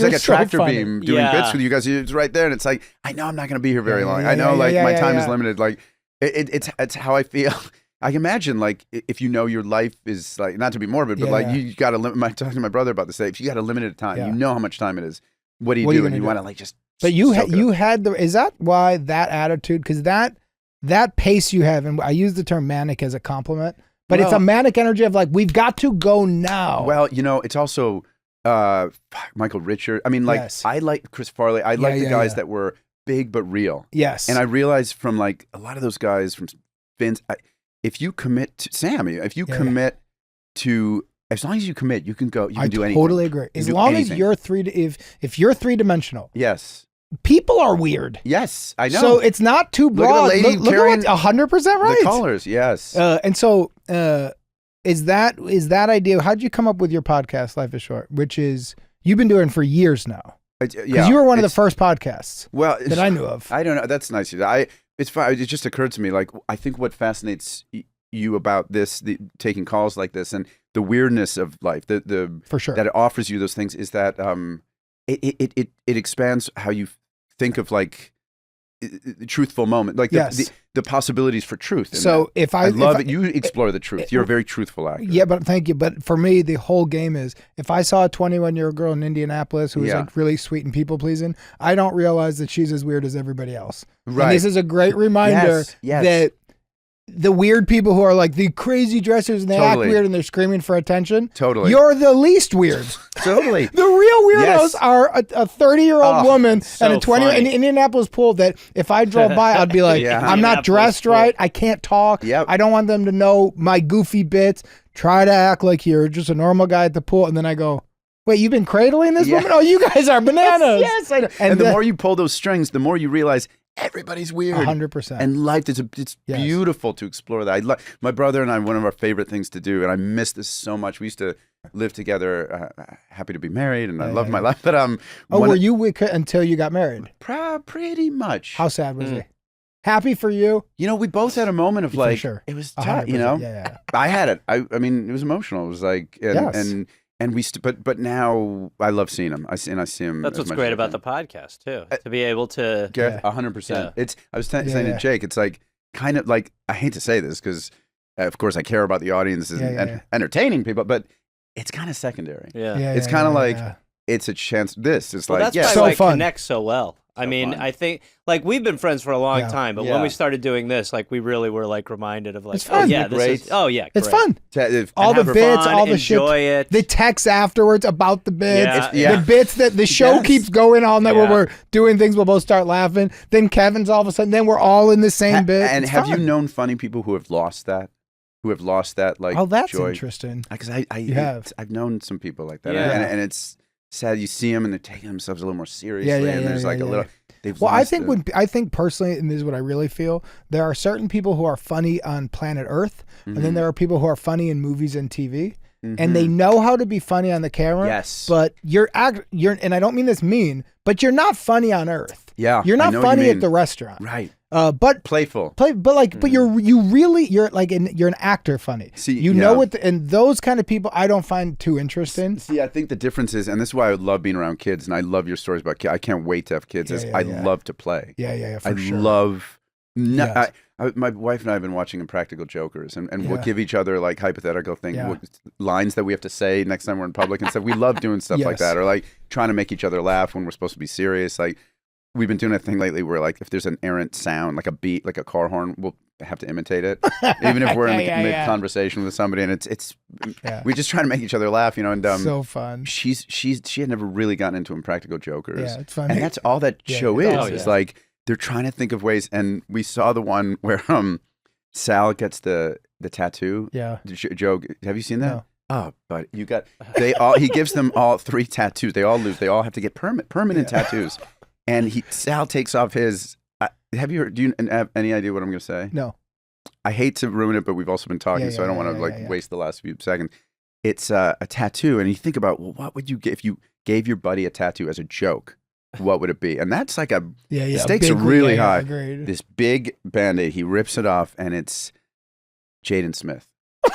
like a tractor beam doing bits with you guys. It's right there, and it's like, I know I'm not going to be here very long. I know my time is limited. Like, it's how I feel. I can imagine, like, if your life is like, not to be morbid, but like you got to limit. I talked to my brother about this. If you got a limited time, you know how much time it is. What do you do? And you want to like just. But you had the. Is that why that attitude? Because that pace you have, and I use the term manic as a compliment, but it's a manic energy of like, we've got to go now. Well, it's also Michael Richards. I mean, like, I like Chris Farley. I like the guys that were big but real. Yes. And I realized from like a lot of those guys, from Vince, if you commit to Sammy, if you commit to, as long as you commit, you can go. You can do anything. I totally agree. As long as you're if you're 3-dimensional. Yes. People are weird. Yes, I know. So it's not too broad. Look at 100% right. The colors, yes. And so is that idea? How'd you come up with your podcast, Life is Short, which is you've been doing for years now? Because you were one of the first podcasts that I knew of. I don't know. That's nice. It's fine. It just occurred to me, like, I think what fascinates you about this, taking calls like this, and the weirdness of life, for sure that it offers you those things, is that it expands how you think of like the truthful moment, like the possibilities for truth. So I love it. You explore the truth. You're a very truthful actor. Yeah, but thank you. But for me, the whole game is if I saw a 21-year-old girl in Indianapolis who was like really sweet and people pleasing, I don't realize that she's as weird as everybody else. Right. And this is a great reminder that the weird people who are like the crazy dressers and they Totally. act weird and they're screaming for attention. Totally. You're the least weird. Totally. The real weirdos Yes. are a 30-year-old woman so and a 20 in funny. Indianapolis pool that if I drove by, I'd be like, Yeah. I'm not Indianapolis dressed pool. right. I can't talk. Yep. I don't want them to know my goofy bits. Try to act like you're just a normal guy at the pool. And then I go, wait, you've been cradling this Yeah. woman? Oh, you guys are bananas. Yes, I know. And And the the- more you pull those strings, the more you realize everybody's weird. 100%. And life is it's Yes. beautiful to explore that. My brother and I, one of our favorite things to do, and I miss this so much. We used to live together, happy to be married, and I love my life. But were you with until you got married? pretty much. How sad was he? Happy for you? You know, we both had a moment of For like, sure. it was 100%. tough, you know? Yeah. I had it. I mean, it was emotional. It was like, and we, but now I love seeing him. I see him. That's as what's much great as I about can. the podcast too, to be able to. Gareth, Yeah. 100%. Yeah. I was saying to Jake, it's like kind of like, I hate to say this because, of course, I care about the audience and entertaining people, but it's kind of secondary. Yeah. It's kind of like it's a chance. This is Well, like, that's yeah, probably So why it fun. connects so well. I mean, fun. I think like we've been friends for a long Yeah. time, but Yeah. when we started doing this, like we really were like reminded of like, It's fun. oh yeah, Isn't it this great? is, oh yeah, It's great. fun. if- All And the have bits, fun, all the shit. enjoy it. The texts afterwards about the bits. Yeah. The bits that the show Yes. keeps going all night where Yeah. we're doing things, we'll both start laughing. Then Kevin's all of a sudden, then we're all in the same bit. And It's have you fun. known funny people who have lost that? Who have lost that like Oh, that's joy? interesting. Because You have. I've known some people like that, Yeah. and it's sad. You see them and they're taking themselves a little more seriously, yeah, and there's yeah, like yeah, a little. They've Well, I lost think it. I think personally, and this is what I really feel, there are certain people who are funny on planet Earth, and then there are people who are funny in movies and TV, and they know how to be funny on the camera. Yes. But you're and I don't mean this mean, but you're not funny on Earth. Yeah, You're I not know what you funny at mean. the restaurant. right. But Playful. but you're you're an actor funny. See, you know what, and those kind of people I don't find too interesting. See, I think the difference is, and this is why I love being around kids, and I love your stories about kids. I can't wait to have kids. Yeah, is yeah, I yeah. love to play. Yeah, for I sure. love. Yes. My wife and I have been watching Impractical Jokers, and we'll Yeah. give each other like hypothetical things, Yeah. lines that we have to say next time we're in public and stuff. We love doing stuff like Yes. that, or like trying to make each other laugh when we're supposed to be serious. Like we've been doing a thing lately where like if there's an errant sound, like a beat, like a car horn, we'll have to imitate it, even if we're in Yeah, mid yeah. conversation with somebody, and it's Yeah. we just try to make each other laugh, you know. And So fun. she had never really gotten into Impractical Jokers. Yeah, it's fun. And that's all that Yeah, show yeah. is. Oh, It's yeah. like they're trying to think of ways. And we saw the one where Sal gets the tattoo. Yeah. Joe, have you seen that? No. Oh, but you got he gives them all 3 tattoos. They all lose. They all have to get permanent tattoos. And Sal takes off his. Do you have any idea what I'm going to say? No. I hate to ruin it, but we've also been talking, Yeah, so I don't yeah, want to yeah, yeah. waste the last few seconds. It's a tattoo, and you think about, well, what would you get if you gave your buddy a tattoo as a joke? What would it be? And that's like the stakes are really high. Agreed. This big Band-Aid, he rips it off, and it's Jaden Smith.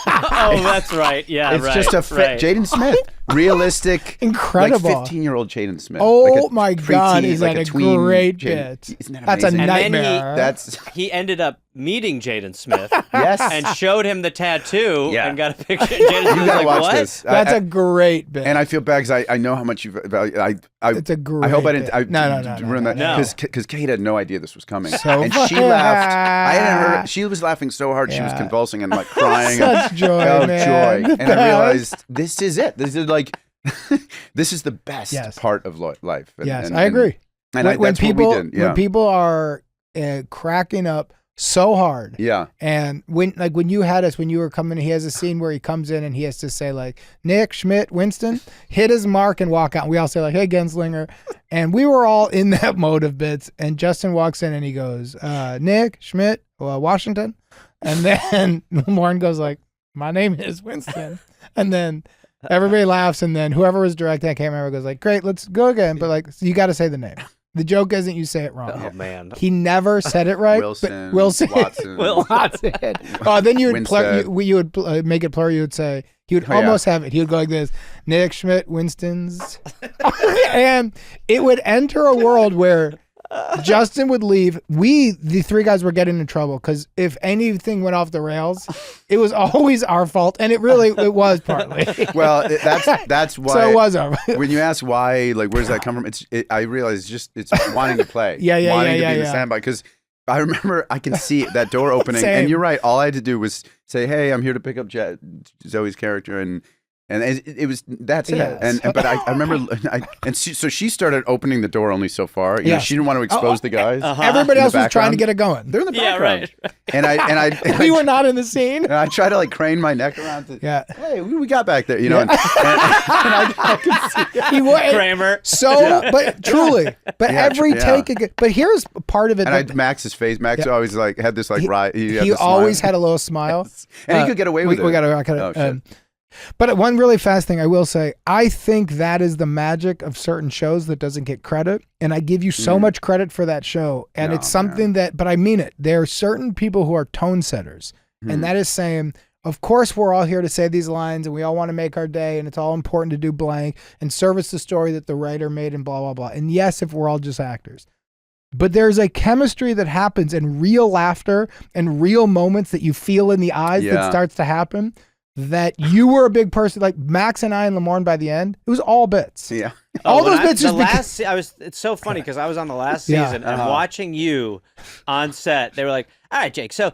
Oh, that's right. Yeah, It's right. just a right. Jaden Smith, realistic, Incredible. like 15-year-old Jaden Smith. Oh like a my God, preteen, is like that a tween great Jaden. bit? Isn't that That's a amazing? And then he- nightmare. That's He ended up meeting Jaden Smith yes. and showed him the tattoo Yeah. and got a picture. Jaden Smith You was gotta like, watch what? this. That's a great bit. And I feel bad because I know how much you've. It's a great I hope I didn't. bit. No. ruin that no. because Kate had no idea this was coming, So and she funny. laughed. I hadn't heard. She was laughing so hard she was Yeah. convulsing and like crying. Such joy, oh, man. joy! The And I best. realized this is it. This is like, this is the best Yes. part of life. And, Yes, and- I agree. And when that's people what we did. Yeah. when people are cracking up so hard, yeah. and when you had us when you were coming, he has a scene where he comes in and he has to say like Nick, Schmidt, Winston, hit his mark and walk out. And we all say like, hey Genslinger, and we were all in that mode of bits. And Justin walks in and he goes, Nick, Schmidt, Washington, and then Lauren goes like, my name is Winston, and then everybody laughs, and then whoever was directing, I can't remember, goes like, great, let's go again, but like you got to say the name. The joke isn't you say it wrong. Oh, man. He never said it right. Wilson, but Wilson. Watson. Watson. Oh, then you would Winstead. you would make it plural. You would say he would Oh, yeah. almost have it. He would go like this: Nick Schmidt, Winston's, and it would enter a world where Justin would leave. The 3 guys were getting in trouble because if anything went off the rails, it was always our fault, and it was partly. Well, that's why. So it was our. When you ask why, like, where does that come from? I realize it's wanting to play. Yeah, wanting to be in the yeah. standby because I remember I can see that door opening, Same. and you're right. All I had to do was say, "Hey, I'm here to pick up Zoe's character," and it was that's Yes. it. But I remember, so she started opening the door only so far. You know, Yes. she didn't want to expose the guys. Everybody in else the was trying to background. get it going. They're in the Yeah, background. right. And I We were not in the scene. And I try to like crane my neck around to, Yeah. hey, what do we got back there? You know, and I could see. He was Kramer. so, but truly, but Yeah, every yeah. take. But here's part of it. And that- Max's face. Max always like had this like riot. he always had a little smile, and he could get away with it. We got to. Oh, shit. But one really fast thing I will say, I think that is the magic of certain shows that doesn't get credit, and I give you so much credit for that show, and it's something that. But I mean it. There are certain people who are tone setters, and that is saying. Of course, we're all here to say these lines and we all want to make our day and it's all important to do blank and service the story that the writer made and blah, blah, blah. And yes, if we're all just actors. But there's a chemistry that happens and real laughter and real moments that you feel in the eyes that starts to happen that you were a big person. Like Max and I and Lamorne by the end, it was all bits. Yeah. All those bits just It's so funny because I was on the last season and watching you on set. They were like, all right, Jake, so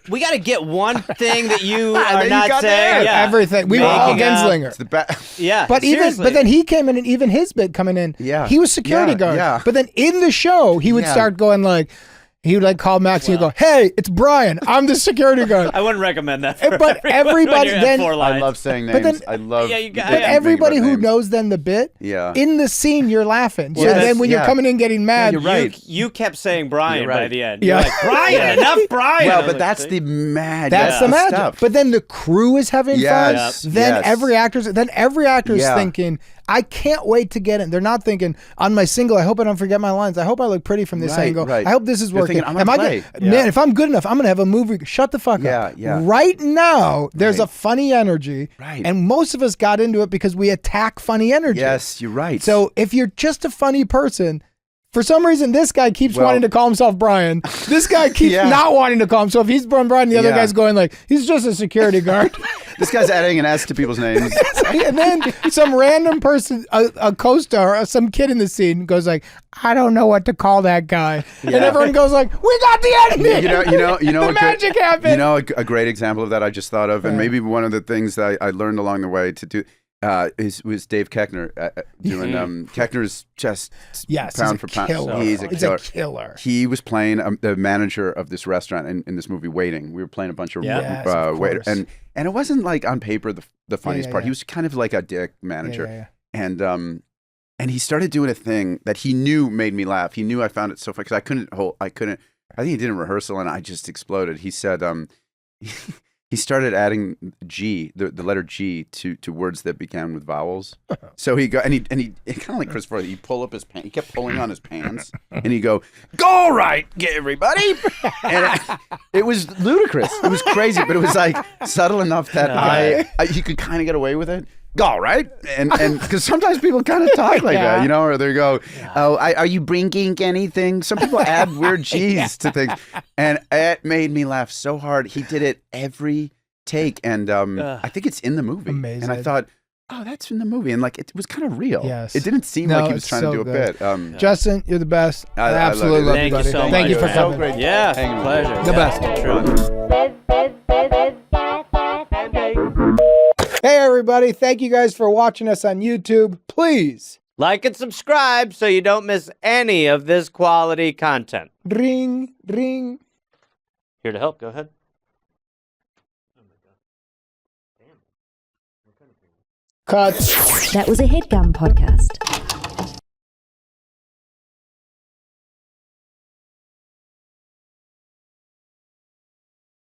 we got to get one thing that you are you not got saying. there. Yeah. Everything. We were all Making up. Genslinger. It's the Yeah. But seriously. then he came in and even his bit coming in, he was security guard. Yeah. But then in the show, he would start going like, he would like call Max and he'd go, hey, it's Brian. I'm the security guard. I wouldn't recommend that. But everybody then, I love saying names. But then- I love. Yeah, you got- but Yeah, everybody who names. knows then the bit, Yeah. in the scene, you're laughing. So Yes, then when you're coming in getting mad, you're right. You kept saying Brian You're right. by the end. Yeah. You're like, Brian, enough Brian. Well, I was but like, that's see? the magic. that's the magic. Stuff. But then the crew is having Yes, fun. Then yes. every actor's Yeah. thinking, I can't wait to get in. They're not thinking on my single, I hope I don't forget my lines. I hope I look pretty from this Right, angle. right. I hope this is You're working. thinking, I'm gonna play. Man, if I'm good enough, I'm gonna have a movie. Shut the fuck up. Yeah. Right now, there's Right. a funny energy. Right. And most of us got into it because we attack funny energy. Yes, you're right. So if you're just a funny person, for some reason, this guy keeps Well- wanting to call himself Brian. This guy keeps not wanting to call himself. He's Brian. The other guy's going like, he's just a security guard. this guy's adding an S to people's names. And then some random person, a co-star, some kid in the scene goes like, I don't know what to call that guy. And everyone goes like, we got the ending. You know, the magic happened. You know, a great example of that I just thought of, and maybe one of the things that I learned along the way to do. Was Dave Koechner doing Koechner's just pound for pound. He's a killer. He was playing the manager of this restaurant in this movie Waiting. We were playing a bunch of waiters, and it wasn't like on paper the funniest part. He was kind of like a dick manager, and he started doing a thing that he knew made me laugh. He knew I found it so funny because I couldn't. I think he did a rehearsal and I just exploded. He said he started adding G, the letter G, to words that began with vowels. So he go and he kind of like Chris Farley. He pull up his pants. He kept pulling on his pants, and he go right, everybody. And it was ludicrous. It was crazy, but it was like subtle enough that you could kind of get away with it. All right, and because sometimes people kind of talk like that, you know, or they go, "Oh, are you bringing anything?" Some people add weird G's to things, and it made me laugh so hard. He did it every take, and I think it's in the movie. Amazing. And I thought, oh, that's in the movie, and like it was kind of real. Yes. It didn't seem like he was trying to do a bit. Justin, you're the best. I I absolutely love Thank you, you buddy. so much. Thank you for man. coming. So great. Yeah, Hanging with pleasure. you. The best. Hey, everybody. Thank you guys for watching us on YouTube. Please Like and subscribe so you don't miss any of this quality content. ring. Here to help. Go ahead. Cut. That was a Headgum podcast.